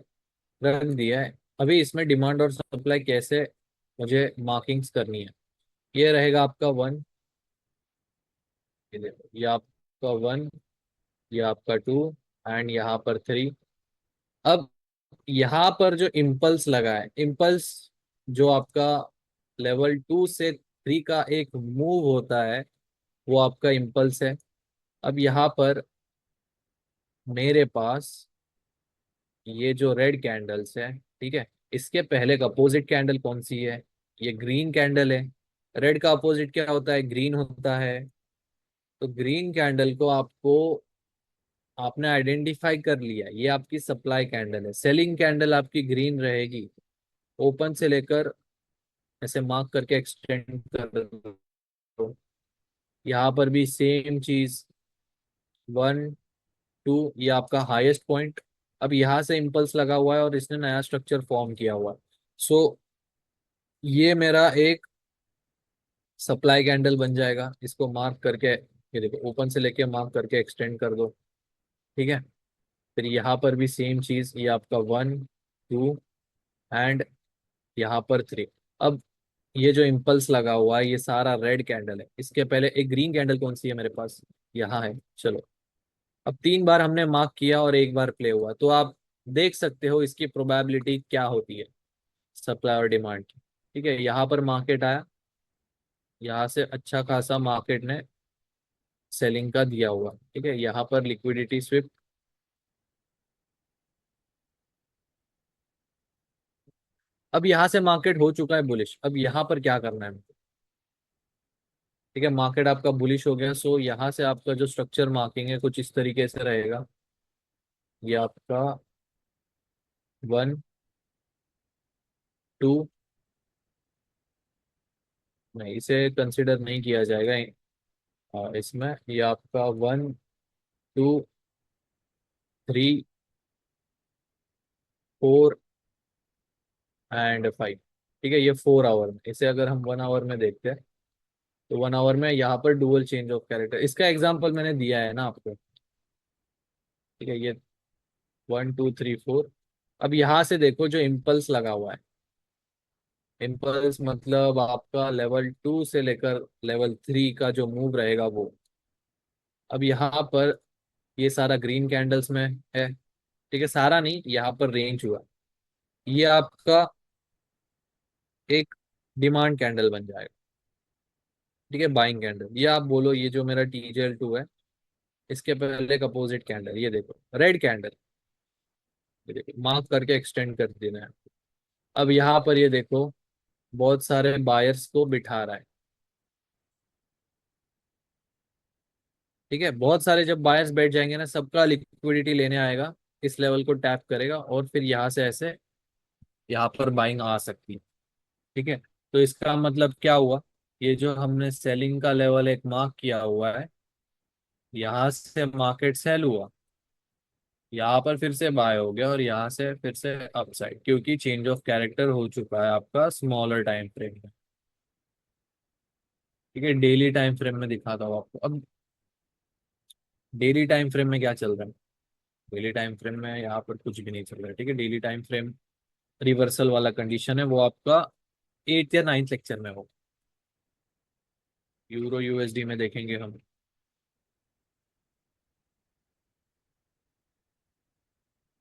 रख दिया है। अभी इसमें डिमांड और सप्लाई कैसे मुझे मार्किंग्स करनी है। ये रहेगा आपका वन, ये देखो, ये आपका वन, ये आपका टू, एंड यहाँ पर थ्री। अब यहाँ पर जो इम्पल्स लगा है, इम्पल्स जो आपका लेवल टू से थ्री का एक मूव होता है, वो आपका इम्पल्स है। अब यहाँ पर मेरे पास ये जो रेड कैंडल्स है, ठीक है, इसके पहले का अपोजिट कैंडल कौन सी है, ये ग्रीन कैंडल है। रेड का अपोजिट क्या होता है, ग्रीन होता है। तो ग्रीन कैंडल को आपको, आपने आइडेंटिफाई कर लिया, ये आपकी सप्लाई कैंडल है। सेलिंग कैंडल आपकी ग्रीन रहेगी। ओपन से लेकर ऐसे मार्क करके एक्सटेंड कर दो। यहाँ पर भी सेम चीज, वन, टू, ये आपका हाईएस्ट पॉइंट। अब यहाँ से इम्पल्स लगा हुआ है और इसने नया स्ट्रक्चर फॉर्म किया हुआ है। सो ये मेरा एक सप्लाई कैंडल बन जाएगा। इसको मार्क करके, ये देखो, ओपन से लेके मार्क करके एक्सटेंड कर दो। ठीक है, फिर यहाँ पर भी सेम चीज, ये आपका वन, टू, एंड यहाँ पर थ्री। अब ये जो इम्पल्स लगा हुआ है ये सारा रेड कैंडल है। इसके पहले एक ग्रीन कैंडल कौन सी है मेरे पास, यहाँ है। चलो, अब तीन बार हमने मार्क किया और एक बार प्ले हुआ, तो आप देख सकते हो इसकी प्रोबेबिलिटी क्या होती है, सप्लाई और डिमांड की। ठीक है, यहाँ पर मार्केट आया, यहाँ से अच्छा खासा मार्केट ने सेलिंग का दिया हुआ। ठीक है, यहाँ पर लिक्विडिटी स्विप। अब यहाँ से मार्केट हो चुका है बुलिश, अब यहाँ पर क्या करना है। ठीक है, मार्केट आपका बुलिश हो गया, सो यहाँ से आपका जो स्ट्रक्चर मार्किंग है कुछ इस तरीके से रहेगा। ये आपका वन, टू, नहीं इसे कंसिडर नहीं किया जाएगा। इसमें ये आपका one, two, three, four, and five. ठीक है, ये 4 आवर में, इसे अगर हम 1 आवर में देखते हैं, तो 1 आवर में यहाँ पर डुअल चेंज ऑफ कैरेक्टर, इसका एग्जांपल मैंने दिया है ना आपको। ठीक है, ये वन, टू, थ्री, फोर। अब यहाँ से देखो जो इम्पल्स लगा हुआ है, इम्पल्स मतलब आपका लेवल टू से लेकर लेवल थ्री का जो मूव रहेगा वो। अब यहाँ पर ये सारा ग्रीन कैंडल्स में है। ठीक है, सारा नहीं, यहाँ पर रेंज हुआ, ये आपका एक डिमांड कैंडल बन जाएगा। ठीक है, बाइंग कैंडल, ये आप बोलो, ये जो मेरा TJL2 है, इसके पहले एक अपोजिट कैंडल, ये देखो रेड कैंडल, ये देखो मार्क करके एक्सटेंड कर देना है। अब यहाँ पर ये देखो बहुत सारे बायर्स को बिठा रहा है। ठीक है, बहुत सारे जब बायर्स बैठ जाएंगे ना, सबका लिक्विडिटी लेने आएगा, इस लेवल को टैप करेगा, और फिर यहाँ से ऐसे यहाँ पर बाइंग आ सकती है। ठीक है, तो इसका मतलब क्या हुआ, ये जो हमने सेलिंग का लेवल एक मार्क किया हुआ है, यहाँ से मार्केट सेल हुआ, यहाँ पर फिर से बाय हो गया, और यहाँ से फिर से अपसाइड, क्योंकि चेंज ऑफ कैरेक्टर हो चुका है आपका स्मॉलर टाइम फ्रेम में। ठीक है, डेली टाइम फ्रेम में दिखाता हूँ आपको। अब डेली टाइम फ्रेम में क्या चल रहा है, डेली टाइम फ्रेम में यहाँ पर कुछ भी नहीं चल रहा है। ठीक है, डेली टाइम फ्रेम रिवर्सल वाला कंडीशन है, वो आपका 8th या 9th लेक्चर में हो। यूरो USD में देखेंगे हम।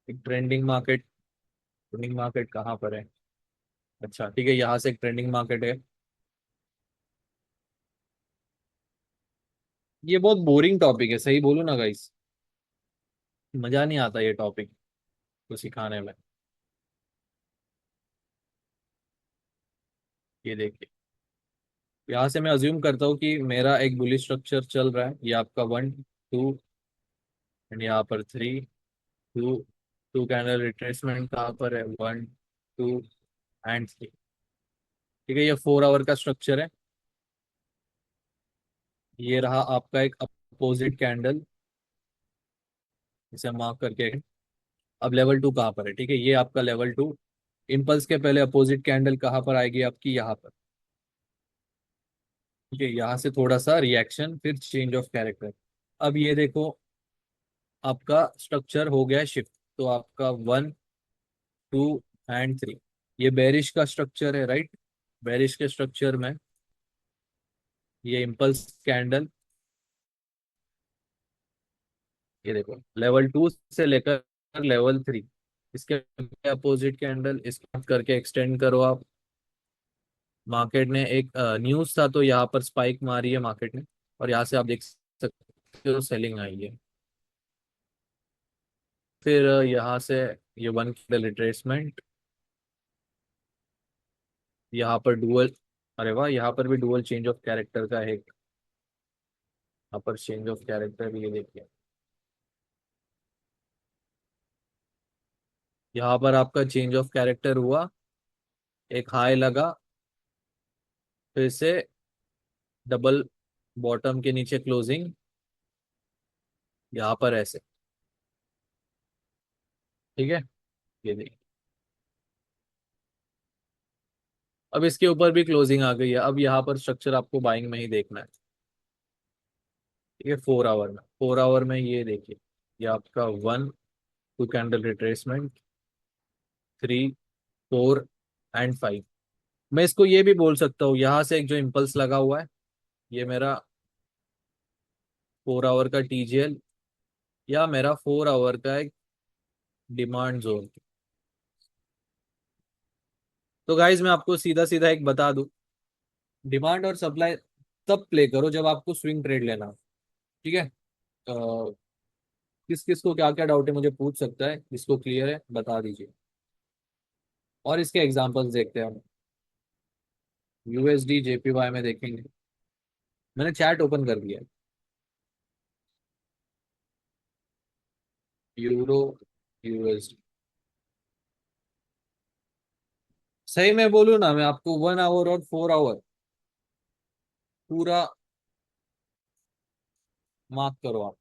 एक ट्रेंडिंग मार्केट कहाँ पर है, अच्छा ठीक है, यहाँ से एक ट्रेंडिंग मार्केट है। ये बहुत बोरिंग टॉपिक है, सही बोलूं ना गाइस, मजा नहीं आता ये टॉपिक को सिखाने में। ये देखिए, यहाँ से मैं अज्यूम करता हूँ कि मेरा एक बुलिश स्ट्रक्चर चल रहा है, ये आपका 1 2, एंड यहाँ पर 3 2, 2 कैंडल रिट्रेसमेंट कहाँ पर है, 1 2 एंड 3। ठीक है, ये 4 आवर का स्ट्रक्चर है। ये रहा आपका एक अपोजिट कैंडल, इसे मार्क करके। अब लेवल 2 कहाँ पर है, ठीक है, ये आपका लेवल 2। इम्पल्स के पहले अपोजिट कैंडल कहाँ पर आएगी आपकी, यहाँ पर। ठीक है, यहाँ से थोड़ा सा रिएक्शन, फिर चेंज ऑफ कैरेक्टर। अब ये देखो, आपका स्ट्रक्चर हो गया शिफ्ट। तो आपका 1 2 एंड 3, ये बेरिश का स्ट्रक्चर है, राइट। बेरिश के स्ट्रक्चर में ये इम्पल्स कैंडल, ये देखो लेवल 2 से लेकर लेवल 3, इसके अपोजिट कैंडल, इसको करके एक्सटेंड करो आप। मार्केट ने एक न्यूज था, तो यहाँ पर स्पाइक मारी है मार्केट ने, और यहाँ से आप देख सकते हो सेलिंग आई है। फिर यहाँ से ये 1 कैंडल रिट्रेसमेंट, यहाँ पर डुअल, अरे वाह, यहाँ पर भी डुअल चेंज ऑफ कैरेक्टर का है, यहाँ पर चेंज ऑफ कैरेक्टर भी, ये देखिए। यहाँ पर आपका चेंज ऑफ कैरेक्टर हुआ, एक हाई लगा, फिर से डबल बॉटम के नीचे क्लोजिंग, यहाँ पर ऐसे। ठीक है, ये देखिए, अब इसके ऊपर भी क्लोजिंग आ गई है। अब यहाँ पर स्ट्रक्चर आपको बाइंग में ही देखना है। ठीक है, 4 आवर में, 4 आवर में ये देखिए, ये आपका 1 2 कैंडल रिट्रेसमेंट, 3 4 एंड 5। मैं इसको ये भी बोल सकता हूँ, यहाँ से एक जो इम्पल्स लगा हुआ है, ये मेरा 4 आवर का टीजीएल, या मेरा 4 आवर का एक डिमांड जोन। तो गाइज मैं आपको सीधा सीधा एक बता दूं, डिमांड और सप्लाई तब प्ले करो जब आपको स्विंग ट्रेड लेना हो। ठीक है, किस किस को क्या क्या डाउट है मुझे पूछ सकता है, जिसको क्लियर है बता दीजिए। और इसके एग्जांपल्स देखते हैं हम। यूएसडी जेपीवाई में देखेंगे, मैंने चैट ओपन कर दिया है। यूरो यूएसडी, सही में बोलूँ ना, मैं आपको 1 आवर और 4 आवर पूरा मार्क करो आप।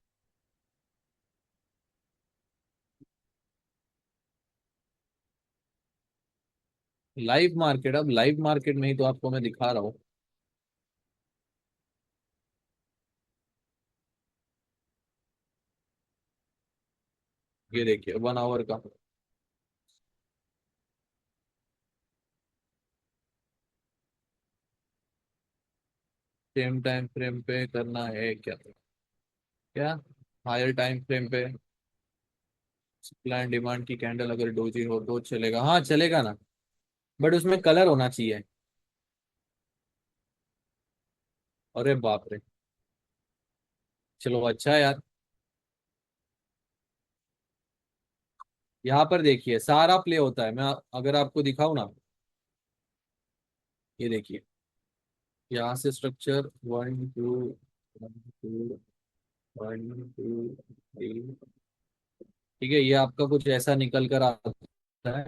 लाइव मार्केट, अब लाइव मार्केट में ही तो आपको मैं दिखा रहा हूँ। ये देखिए 1 आवर का, सेम टाइम फ्रेम पे करना है क्या, क्या हायर टाइम फ्रेम पे सप्लाई एंड डिमांड की कैंडल अगर डोजी हो तो चलेगा, हाँ चलेगा ना, बट उसमें कलर होना चाहिए। अरे बाप रे, चलो अच्छा है यार। यहाँ पर देखिए सारा प्ले होता है, मैं अगर आपको दिखाऊं ना, ये देखिए, यहाँ से स्ट्रक्चर 1 2 1 2 1 2 3। ठीक है, ये आपका कुछ ऐसा निकल कर आता है,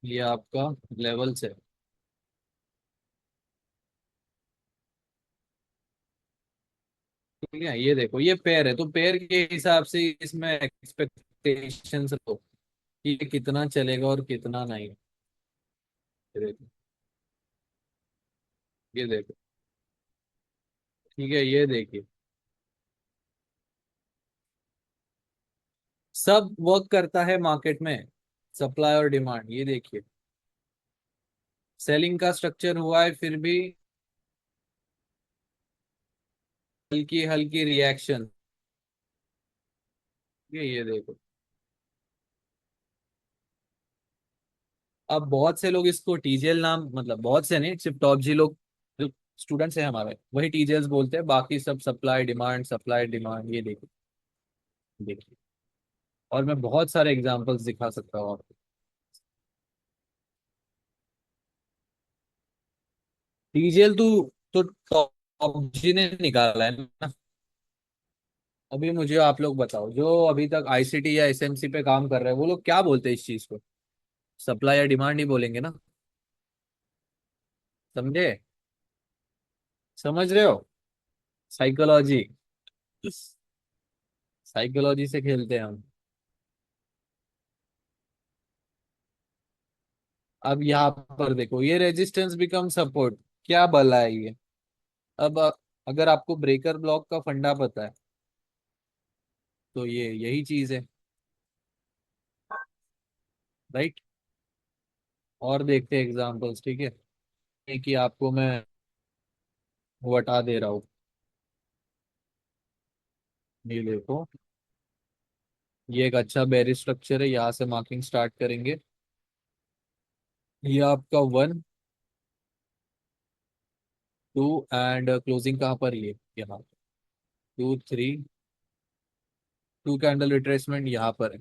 ये आपका लेवल्स है। ठीक है, ये देखो ये पेयर है, तो पेयर के हिसाब से इसमें एक्सपेक्टेशंस रखो कि ये कितना चलेगा और कितना नहीं। ये देखो, ये देखो। ठीक है, ये देखिए, सब वर्क करता है मार्केट में, सप्लाई और डिमांड। ये देखिए, सेलिंग का स्ट्रक्चर हुआ है, फिर भी हल्की हल्की रिएक्शन। ये देखो, अब बहुत से लोग इसको टीजीएल नाम, मतलब बहुत से नहीं, सिर्फ टॉप जी लोग स्टूडेंट्स हैं हमारे, वही टीजेएल्स बोलते हैं, बाकी सब सप्लाई डिमांड, ये देखिए, देखिए। और मैं बहुत सारे एग्जांपल्स दिखा सकता हूँ आपको। टीजेएल तो टॉप जी ने निकाला है ना। अभी मुझे आप लोग बताओ, जो अभी तक आईसीटी या एसएमसी पे काम कर रहे हैं, वो लोग क्या बोलते हैं इस चीज को? सप्लाई या डिमांड ही बोलेंगे ना। समझे? समझ रहे हो? साइकोलॉजी, साइकोलॉजी से खेलते हैं हम। अब यहाँ पर देखो, ये रेजिस्टेंस बिकम सपोर्ट, क्या भला है ये? अब अगर आपको ब्रेकर ब्लॉक का फंडा पता है, तो ये यही चीज है, राइट? और देखते हैं एग्जांपल्स, ठीक है? ये कि आपको मैं बता दे रहा हूँ। ये देखो, ये एक अच्छा बेरिश स्ट्रक्चर है, यहाँ से मार्किंग स्टार्ट करेंगे। ये आपका 1 2 एंड क्लोजिंग कहाँ पर? ये यहाँ 2 3, 2 कैंडल रिट्रेसमेंट यहाँ पर है।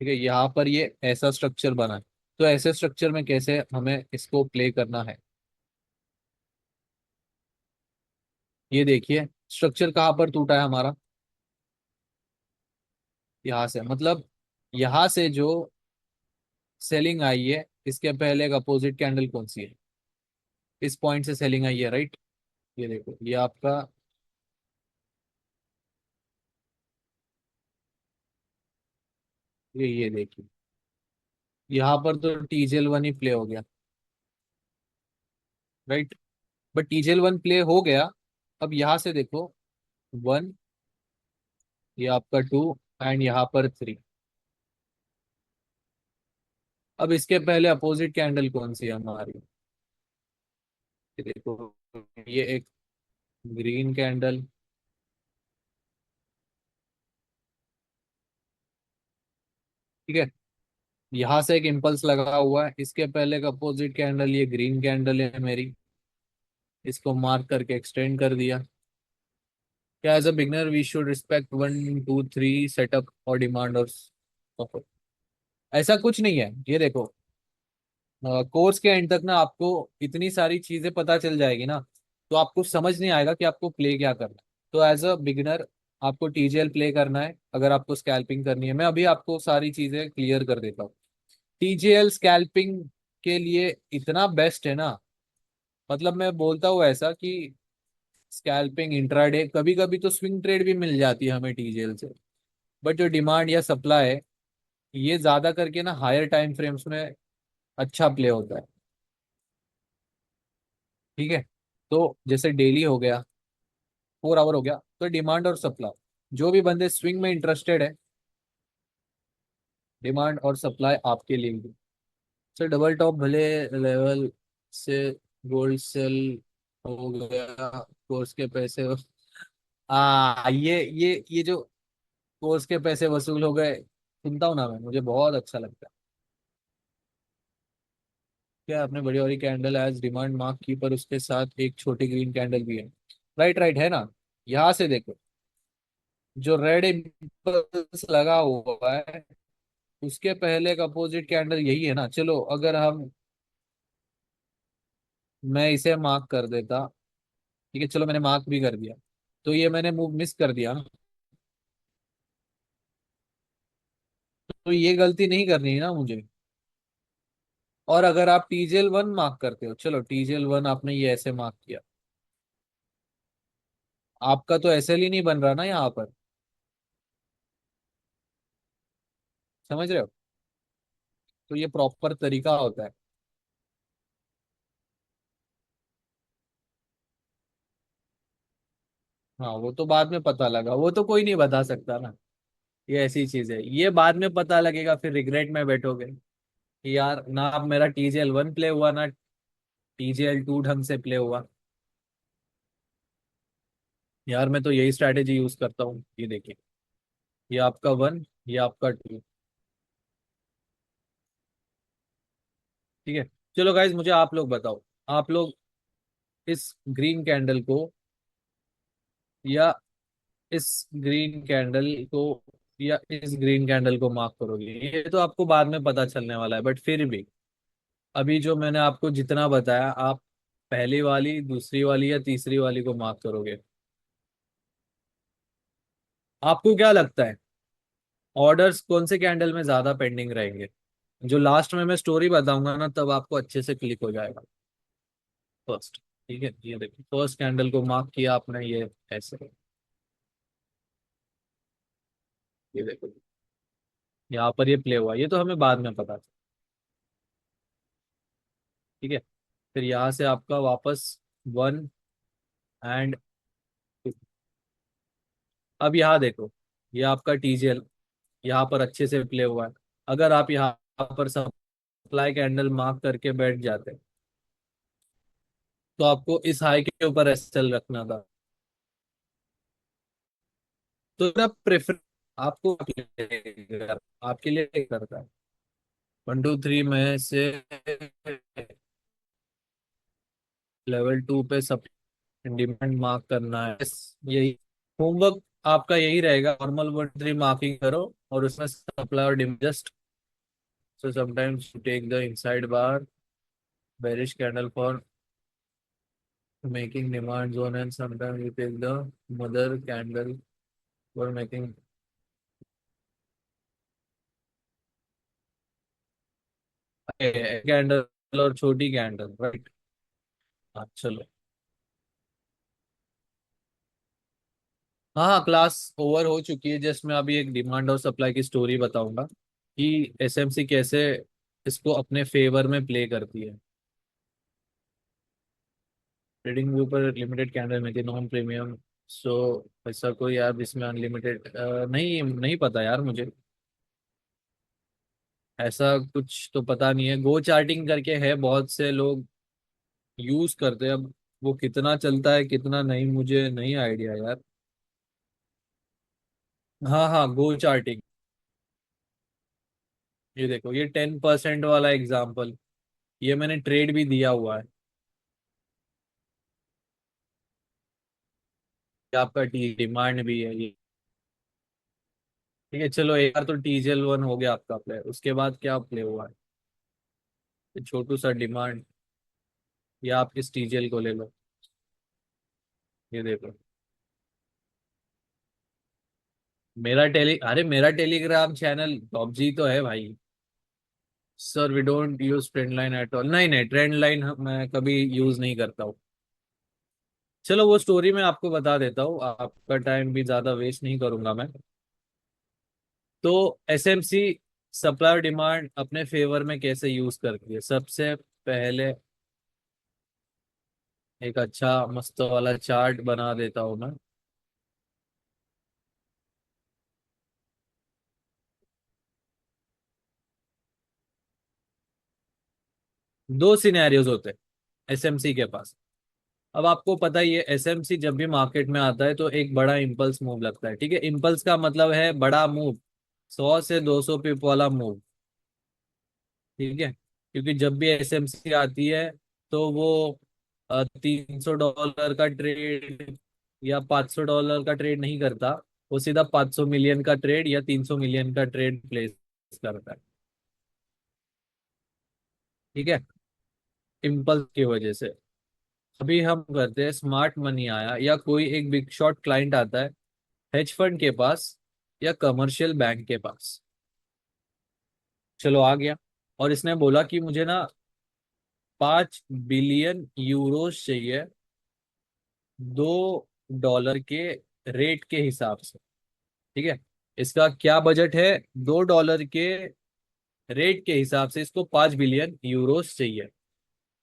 ठीक है, यहाँ पर ये ऐसा स्ट्रक्चर बना है। तो ऐसे स्ट्रक्चर में कैसे हमें इसको प्ले करना है, ये देखिए। स्ट्रक्चर कहाँ पर टूटा है हमारा? यहाँ से, मतलब यहाँ से जो सेलिंग आई है, इसके पहले एक अपोजिट कैंडल कौन सी है? इस पॉइंट से सेलिंग आई है, राइट? ये देखो, ये आपका, ये देखिए, यहाँ पर तो टीजेल 1 ही प्ले हो गया, राइट? बट टीजेल 1 प्ले हो गया। अब यहाँ से देखो, 1, ये आपका 2 एंड यहाँ पर 3। अब इसके पहले अपोजिट कैंडल कौन सी है हमारी? ये देखो, ये एक ग्रीन कैंडल, ठीक है? यहाँ से एक इम्पल्स लगा हुआ है, इसके पहले का अपोजिट कैंडल ये ग्रीन कैंडल है मेरी, इसको मार्क करके एक्सटेंड कर दिया। क्या as a beginner we should respect 1 2 3 setup और डिमांड और सपोर्ट? ऐसा कुछ नहीं है, ये देखो, कोर्स के एंड तक ना आपको इतनी सारी चीजें पता चल जाएगी ना, तो आपको समझ नहीं आएगा कि आपको प्ले क्या करना है। तो एज अ बिगिनर आपको टीजेएल प्ले करना है, अगर आपको स्कैल्पिंग करनी है। मैं अभी आपको सारी चीजें क्लियर कर देता हूँ। टीजेएल स्कैल्पिंग के लिए इतना बेस्ट है ना, मतलब मैं बोलता हूँ ऐसा कि स्कैल्पिंग इंट्राडे, कभी कभी तो स्विंग ट्रेड भी मिल जाती है हमें टीजेएल से। बट जो डिमांड या सप्लाई है, ये ज्यादा करके ना हायर टाइम फ्रेम्स में अच्छा प्ले होता है, ठीक है? तो जैसे डेली हो गया, 4 आवर हो गया, तो डिमांड और सप्लाई, जो भी बंदे स्विंग में इंटरेस्टेड है, डिमांड और सप्लाई आपके लिए भी। सर डबल टॉप भले लेवल से गोल्ड सेल हो गया, कोर्स के पैसे, ये जो कोर्स के पैसे वसूल हो गए, सुनता हूँ ना मैं, मुझे बहुत अच्छा लगता है। क्या आपने बड़ी वाली कैंडल एज डिमांड मार्क की, पर उसके साथ एक छोटी ग्रीन कैंडल भी है? राइट राइट, है ना? यहाँ से देखो, जो रेड इम्पल्स लगा हुआ है, उसके पहले का अपोजिट कैंडल यही है ना। चलो अगर हम, मैं इसे मार्क कर देता, ठीक है, चलो मैंने मार्क भी कर दिया, तो ये मैंने मूव मिस कर दिया ना, तो ये गलती नहीं करनी है ना मुझे। और अगर आप टीजेएल 1 मार्क करते हो, चलो टीजेएल 1 आपने ये ऐसे मार्क किया, आपका तो एसएल ही नहीं बन रहा ना यहाँ पर। समझ रहे हो? तो ये प्रॉपर तरीका होता है। हाँ, वो तो बाद में पता लगा, वो तो कोई नहीं बता सकता ना। ये ऐसी चीज है, ये बाद में पता लगेगा, फिर रिग्रेट में बैठोगे कि यार ना अब मेरा टीजेएल 1 प्ले हुआ, ना टीजेएल 2 ढंग से प्ले हुआ। यार मैं तो यही स्ट्रैटेजी यूज करता हूँ, ये देखिए, ये आपका 1, ये आपका 2, ठीक है। चलो गाइज, मुझे आप लोग बताओ, आप लोग इस ग्रीन कैंडल को या इस ग्रीन कैंडल को या इस ग्रीन कैंडल को मार्क करोगे? ये तो आपको बाद में पता चलने वाला है, बट फिर भी अभी जो मैंने आपको जितना बताया, आप पहली वाली, दूसरी वाली या तीसरी वाली को मार्क करोगे? आपको क्या लगता है, ऑर्डर्स कौन से कैंडल में ज्यादा पेंडिंग रहेंगे? जो लास्ट में मैं स्टोरी बताऊंगा ना, तब आपको अच्छे से क्लिक हो जाएगा। फर्स्ट, ठीक है, ये देखो, फर्स्ट कैंडल को मार्क किया आपने, ये ऐसे, ये देखो, यहाँ पर ये प्ले हुआ, ये तो हमें बाद में पता था। ठीक है। फिर यहाँ से आपका वापस 1 एंड, अब यहाँ देखो, ये आपका टीजीएल यहाँ पर अच्छे से प्ले हुआ है। अगर आप यहाँ पर सप्लाई कैंडल मार्क करके बैठ जाते, तो आपको इस हाई के ऊपर एसएल रखना था। तो मेरा प्रेफर आपको आपके लिए करता है 1 2 3 में से लेवल 2 पे सब डिमांड मार्क करना है, बस यही होमवर्क आपका, यही रहेगा। नॉर्मल 1 3 मार्किंग करो और उसमें सप्लाई और demand just, so sometimes you take the inside bar, bearish candle for making demand zone, and sometimes you take the mother candle for making candle और छोटी कैंडल, राइट? हाँ चलो। हाँ हाँ, क्लास ओवर हो चुकी है। जस्ट मैं अभी एक डिमांड और सप्लाई की स्टोरी बताऊंगा कि एसएमसी कैसे इसको अपने फेवर में प्ले करती है। ट्रेडिंग व्यू पर लिमिटेड कैंडल में थी, नॉन प्रीमियम। सो ऐसा कोई यार जिसमें अनलिमिटेड, नहीं नहीं पता यार मुझे, ऐसा कुछ तो पता नहीं है। गो चार्टिंग करके है, बहुत से लोग यूज करते हैं। अब वो कितना चलता है कितना नहीं, मुझे नहीं आइडिया यार। हाँ हाँ, गो चार्टिंग। ये देखो, ये 10% वाला एग्जाम्पल, ये मैंने ट्रेड भी दिया हुआ है। ये आपका टी डिमांड भी है ये। ठीक है, चलो एक बार तो टीजीएल 1 हो गया आपका प्ले, उसके बाद क्या प्ले हुआ है? ये छोटू सा डिमांड, या आप इस टीजीएल को ले लो, ये देखो। मेरा टेलीग्राम चैनल टॉप जी तो है भाई। Sir we don't use trend line at all, नहीं नहीं, ट्रेंड लाइन मैं कभी यूज नहीं करता हूँ। चलो वो स्टोरी मैं आपको बता देता हूँ, आपका टाइम भी ज्यादा वेस्ट नहीं करूंगा मैं। तो एसएमसी सप्लाई और डिमांड अपने फेवर में कैसे यूज करती है? सबसे पहले एक अच्छा मस्त वाला चार्ट बना देता हूँ मैं। दो सिनेरियोज होते हैं एसएमसी के पास। अब आपको पता ही है, एसएमसी जब भी मार्केट में आता है तो एक बड़ा इंपल्स मूव लगता है। ठीक है, इंपल्स का मतलब है बड़ा मूव, 100 से 200 पिप वाला मूव। ठीक है, क्योंकि जब भी एसएमसी आती है तो वो $300 का ट्रेड या $500 का ट्रेड नहीं करता, वो सीधा 500 मिलियन का ट्रेड या 300 मिलियन का ट्रेड प्लेस करता है। ठीक है, इम्पल्स की वजह से। अभी हम करते हैं, स्मार्ट मनी आया या कोई एक बिग शॉट क्लाइंट आता है हेज फंड के पास या कमर्शियल बैंक के पास, चलो आ गया, और इसने बोला कि मुझे ना 5 बिलियन यूरोस चाहिए, $2 के रेट के हिसाब से। ठीक है, इसका क्या बजट है? $2 के रेट के हिसाब से इसको 5 बिलियन यूरोस चाहिए।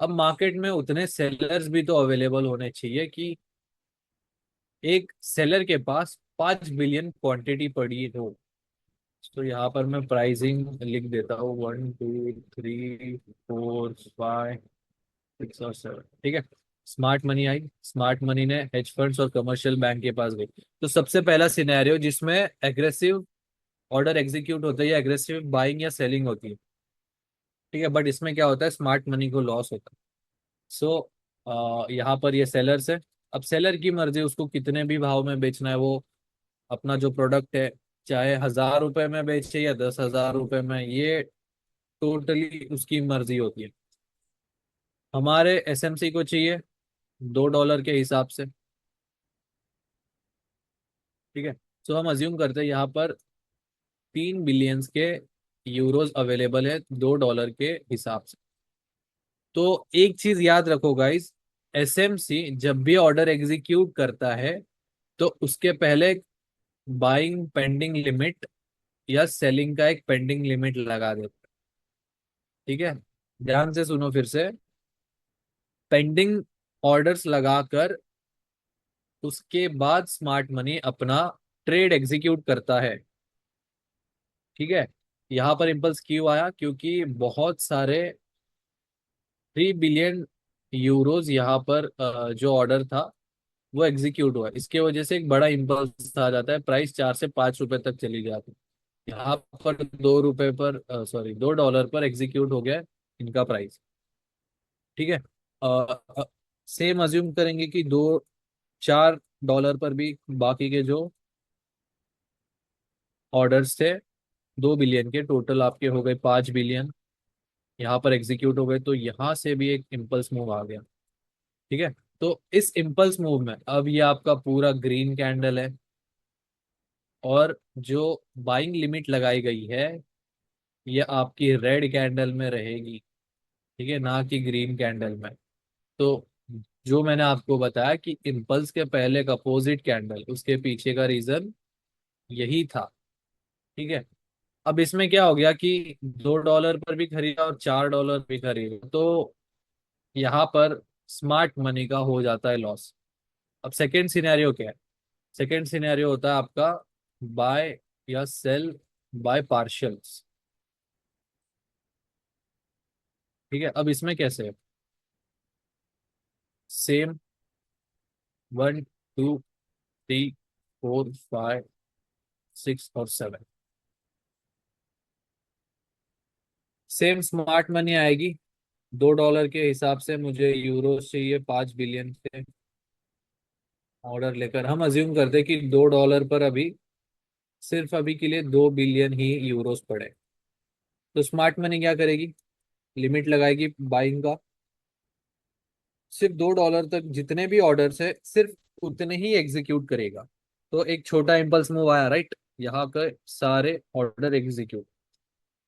अब मार्केट में उतने सेलर्स भी तो अवेलेबल होने चाहिए कि एक सेलर के पास 5 बिलियन क्वांटिटी पड़ी हो। तो यहाँ पर मैं प्राइसिंग लिख देता हूँ, 1 2 3 4 5 6 और 7। ठीक है, smart money I, smart money ने हेज फंड्स और कमर्शियल बैंक के पास गई। तो सबसे पहला सिनेरियो जिसमें एग्रेसिव ऑर्डर एग्जीक्यूट होता है या एग्रेसिव बाइंग या सेलिंग होती है, ठीक है, बट इसमें क्या होता है, स्मार्ट मनी को लॉस होता है। सो यहाँ पर ये सेलर्स है। अब सेलर की मर्जी, उसको कितने भी भाव में बेचना है, वो अपना जो प्रोडक्ट है, चाहे 1,000 रुपए में बेचे या 10,000 रुपए में, ये टोटली उसकी मर्जी होती है। हमारे एसएमसी को चाहिए $2 के हिसाब से। ठीक है, तो हम अज्यूम करते हैं यहाँ पर 3 बिलियंस के यूरोज अवेलेबल है $2 के हिसाब से। तो एक चीज याद रखो गाइस, एसएमसी जब भी ऑर्डर एग्जीक्यूट करता है तो उसके पहले बाइंग पेंडिंग लिमिट या सेलिंग का एक पेंडिंग लिमिट लगा देता है। ठीक है, ध्यान से सुनो फिर से। पेंडिंग ऑर्डर्स लगाकर उसके बाद स्मार्ट मनी अपना ट्रेड एग्जीक्यूट करता है। ठीक है, यहाँ पर इम्पल्स क्यों आया, क्योंकि बहुत सारे 3 बिलियन यूरोज यहाँ पर जो ऑर्डर था वो एग्जीक्यूट हुआ, इसके वजह से एक बड़ा इम्पल्स आ जाता है, प्राइस 4 से 5 रुपए तक चली जाती है। यहाँ पर 2 रुपए पर, सॉरी, $2 पर एग्जीक्यूट हो गया इनका प्राइस। ठीक है, सेम अज्यूम करेंगे कि 4 डॉलर पर भी बाकी के जो ऑर्डर्स थे 2 बिलियन के, टोटल आपके हो गए 5 बिलियन, यहाँ पर एग्जीक्यूट हो गए, तो यहाँ से भी एक इम्पल्स मूव आ गया। ठीक है, तो इस इम्पल्स मूव में अब ये आपका पूरा ग्रीन कैंडल है, और जो बाइंग लिमिट लगाई गई है ये आपकी रेड कैंडल में रहेगी। ठीक है, ना कि ग्रीन कैंडल में। तो जो मैंने आपको बताया कि इम्पल्स के पहले का अपोजिट कैंडल, उसके पीछे का रीजन यही था। ठीक है, अब इसमें क्या हो गया कि $2 पर भी खरीदा और $4 भी खरीदा, तो यहाँ पर स्मार्ट मनी का हो जाता है लॉस। अब सेकेंड सिनेरियो क्या है? सेकेंड सिनेरियो होता है आपका बाय या सेल बाय पार्शियल्स। ठीक है, अब इसमें कैसे है? सेम 1, 2, 3, 4, 5, 6 और 7, सेम स्मार्ट मनी आएगी। $2 के हिसाब से मुझे यूरो चाहिए 5 बिलियन के ऑर्डर लेकर। हम अज्यूम करते हैं कि $2 पर अभी, सिर्फ अभी के लिए 2 बिलियन ही यूरोस पड़े। तो स्मार्ट मनी क्या करेगी? लिमिट लगाएगी बाइंग का, सिर्फ $2 तक जितने भी ऑर्डर्स है सिर्फ उतने ही एग्जीक्यूट करेगा। तो एक छोटा इम्पल्स मूव आया, राइट, यहाँ के सारे ऑर्डर एग्जीक्यूट।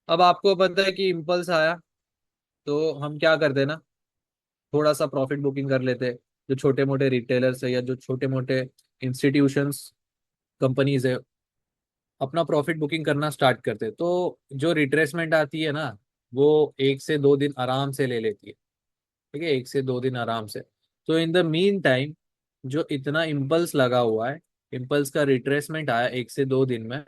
अब आपको पता है कि इम्पल्स आया, तो हम क्या करते हैं ना, थोड़ा सा प्रॉफिट बुकिंग कर लेते हैं। जो छोटे मोटे रिटेलर्स है या जो छोटे मोटे इंस्टीट्यूशंस, कंपनीज है, अपना प्रॉफिट बुकिंग करना स्टार्ट करते हैं, तो जो रिट्रेसमेंट आती है ना, वो 1 से 2 दिन आराम से ले लेती है। ठीक है, 1 से 2 दिन आराम से। तो इन द मीन टाइम जो इतना इम्पल्स लगा हुआ है, इम्पल्स का रिट्रेसमेंट आया 1 से 2 दिन में,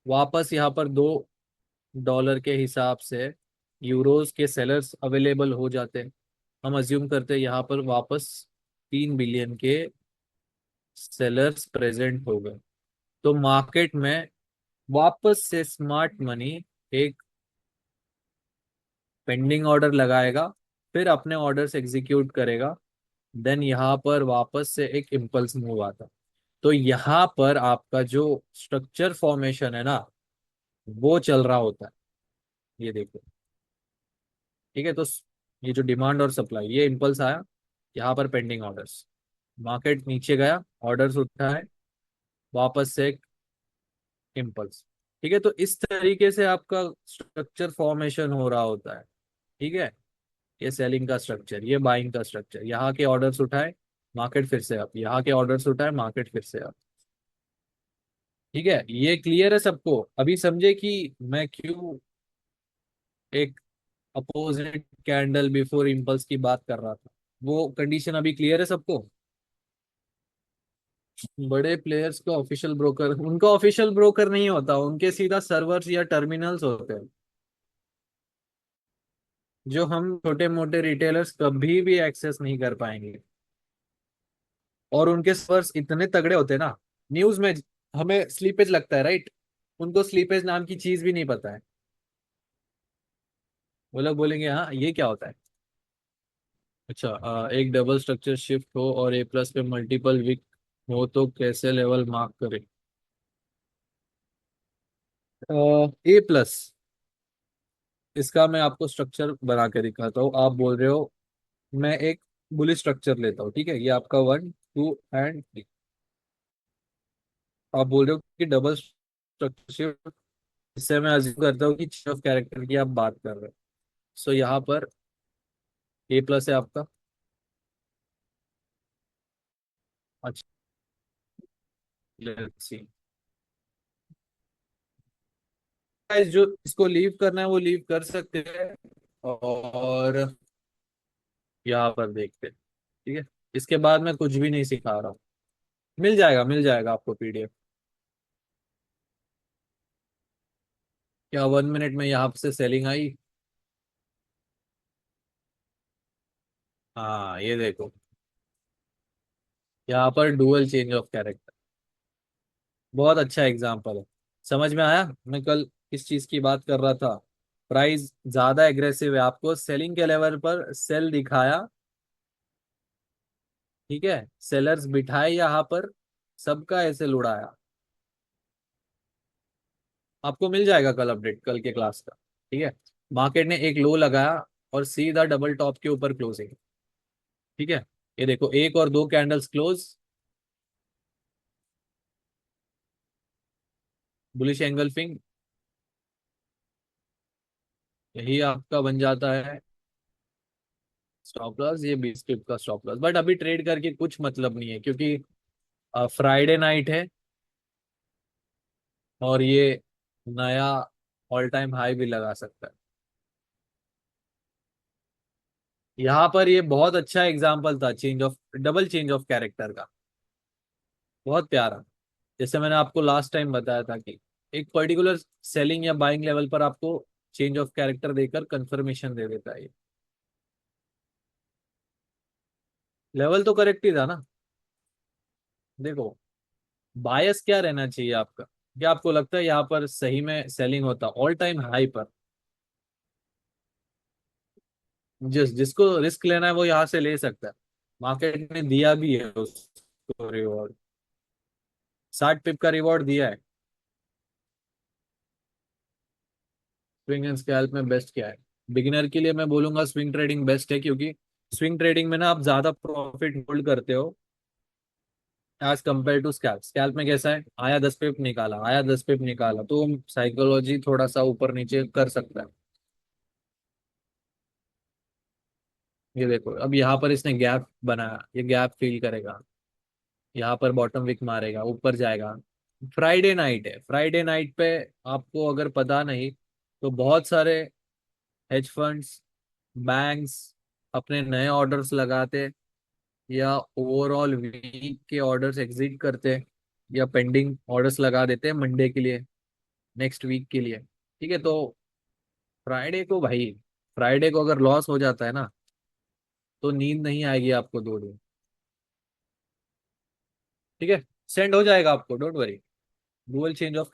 वापस यहाँ पर $2 के हिसाब से यूरोज के सेलर्स अवेलेबल हो जाते हैं। हम अज्यूम करते हैं यहाँ पर वापस 3 बिलियन के सेलर्स प्रेजेंट हो गए। तो मार्केट में वापस से स्मार्ट मनी एक पेंडिंग ऑर्डर लगाएगा, फिर अपने ऑर्डर्स एग्जीक्यूट करेगा। देन यहाँ पर वापस से एक इम्पल्स मूव आता। तो यहाँ पर आपका जो स्ट्रक्चर फॉर्मेशन है ना, वो चल रहा होता है। ये देखो, ठीक है, तो ये जो डिमांड और सप्लाई, ये इम्पल्स आया, यहाँ पर पेंडिंग ऑर्डर्स, मार्केट नीचे गया, ऑर्डर्स उठाए, वापस से एक इम्पल्स। ठीक है, तो इस तरीके से आपका स्ट्रक्चर फॉर्मेशन हो रहा होता है। ठीक है, ये सेलिंग का स्ट्रक्चर, ये बाइंग का स्ट्रक्चर, यहाँ के ऑर्डर्स उठाए, मार्केट फिर से अप, यहाँ के ऑर्डर्स उठाए, मार्केट फिर से अप। ठीक है, ये क्लियर है सबको? अभी समझे कि मैं क्यों एक अपोजिट कैंडल बिफोर इम्पल्स की बात कर रहा था? वो कंडीशन अभी क्लियर है सबको? बड़े प्लेयर्स का ऑफिशियल ब्रोकर, उनका ऑफिशियल ब्रोकर नहीं होता, उनके सीधा सर्वर्स या टर्मिनल्स होते हैं, जो हम छोटे मोटे रिटेलर्स कभी भी एक्सेस नहीं कर पाएंगे। और उनके सर्वर्स इतने तगड़े होते हैं ना, न्यूज में हमें स्लीपेज लगता है, राइट, उनको स्लीपेज नाम की चीज भी नहीं पता है। वो लोग बोलेंगे हाँ ये क्या होता है। अच्छा, एक डबल स्ट्रक्चर शिफ्ट हो और ए प्लस पे मल्टीपल वीक हो तो कैसे लेवल मार्क करें। ए प्लस, इसका मैं आपको स्ट्रक्चर बना के दिखाता हूँ। आप बोल रहे हो मैं एक बुली स्ट्रक्चर लेता हूँ, ठीक है, ये आपका 1 2 एंड 3। आप बोल रहे हो कि डबल स्ट्रक्चर शिफ्ट, इससे मैं अज्यूम करता हूँ कि चेंज ऑफ कैरेक्टर की आप बात कर रहे हो। सो यहाँ पर ए प्लस है आपका। अच्छा, लेट्स सी। गाइस, जो इसको लीव करना है वो लीव कर सकते हैं, और यहाँ पर देखते हैं, ठीक है। इसके बाद मैं कुछ भी नहीं सिखा रहा हूँ। मिल जाएगा आपको पीडीएफ। क्या 1 मिनट में यहाँ से सेलिंग आई? हाँ ये देखो, यहाँ पर डुअल चेंज ऑफ कैरेक्टर, बहुत अच्छा एग्जाम्पल है। समझ में आया मैं कल किस चीज की बात कर रहा था? प्राइस ज्यादा एग्रेसिव है, आपको सेलिंग के लेवल पर सेल दिखाया, ठीक है, सेलर्स बिठाए यहाँ पर, सबका ऐसे लुढ़ाया। आपको मिल जाएगा कल अपडेट, कल के क्लास का, ठीक है। मार्केट ने एक लो लगाया और सीधा डबल टॉप के ऊपर क्लोजिंग, ठीक है। ये देखो, एक और दो कैंडल्स क्लोज, बुलिश एंगल्फिंग, यही आपका बन जाता है स्टॉप लॉस। ये 20 पिप का स्टॉप लॉस, बट अभी ट्रेड करके कुछ मतलब नहीं है, क्योंकि फ्राइडे नाइट है और ये नया ऑल टाइम हाई भी लगा सकता है। यहाँ पर ये बहुत अच्छा एग्जाम्पल था change of, double change of character का, बहुत प्यारा। जैसे मैंने आपको लास्ट टाइम बताया था कि एक पर्टिकुलर सेलिंग या बाइंग लेवल पर आपको चेंज ऑफ कैरेक्टर देकर कंफर्मेशन दे देता है ये। लेवल तो करेक्ट ही था ना। देखो, बायस क्या रहना चाहिए आपका? क्या आपको लगता है यहाँ पर सही में सेलिंग होता ऑल टाइम हाई पर? जिसको रिस्क लेना है वो यहाँ से ले सकता है। मार्केट ने दिया भी है उसको रिवॉर्ड, 60 पिप का रिवॉर्ड दिया है। स्विंग एंड स्कैल्प में बेस्ट क्या है? बिगिनर के लिए मैं बोलूंगा स्विंग ट्रेडिंग बेस्ट है, क्योंकि स्विंग ट्रेडिंग में ना आप ज्यादा प्रॉफिट होल्ड करते हो as compared to scalp. Scalp में कैसा है, आया 10 पिप निकाला, आया 10 पिप निकाला, तो साइकोलॉजी थोड़ा सा ऊपर नीचे कर सकता है। ये देखो, अब यहाँ पर इसने गैप बनाया, ये गैप फिल करेगा, यहाँ पर बॉटम विक मारेगा, ऊपर जाएगा। फ्राइडे नाइट है, फ्राइडे नाइट पे आपको अगर पता नहीं तो बहुत सारे हेज फंड्स, बैंक्स अपने नए ऑर्डर्स लगाते, या ओवरऑल वीक के ऑर्डर्स एग्जिट करते, या पेंडिंग ऑर्डर्स लगा देते हैं मंडे के लिए, नेक्स्ट वीक के लिए, ठीक है। तो फ्राइडे को भाई, फ्राइडे को अगर लॉस हो जाता है ना, तो नींद नहीं आएगी आपको 2 दिन, ठीक है। सेंड हो जाएगा आपको, don't worry. Dual change of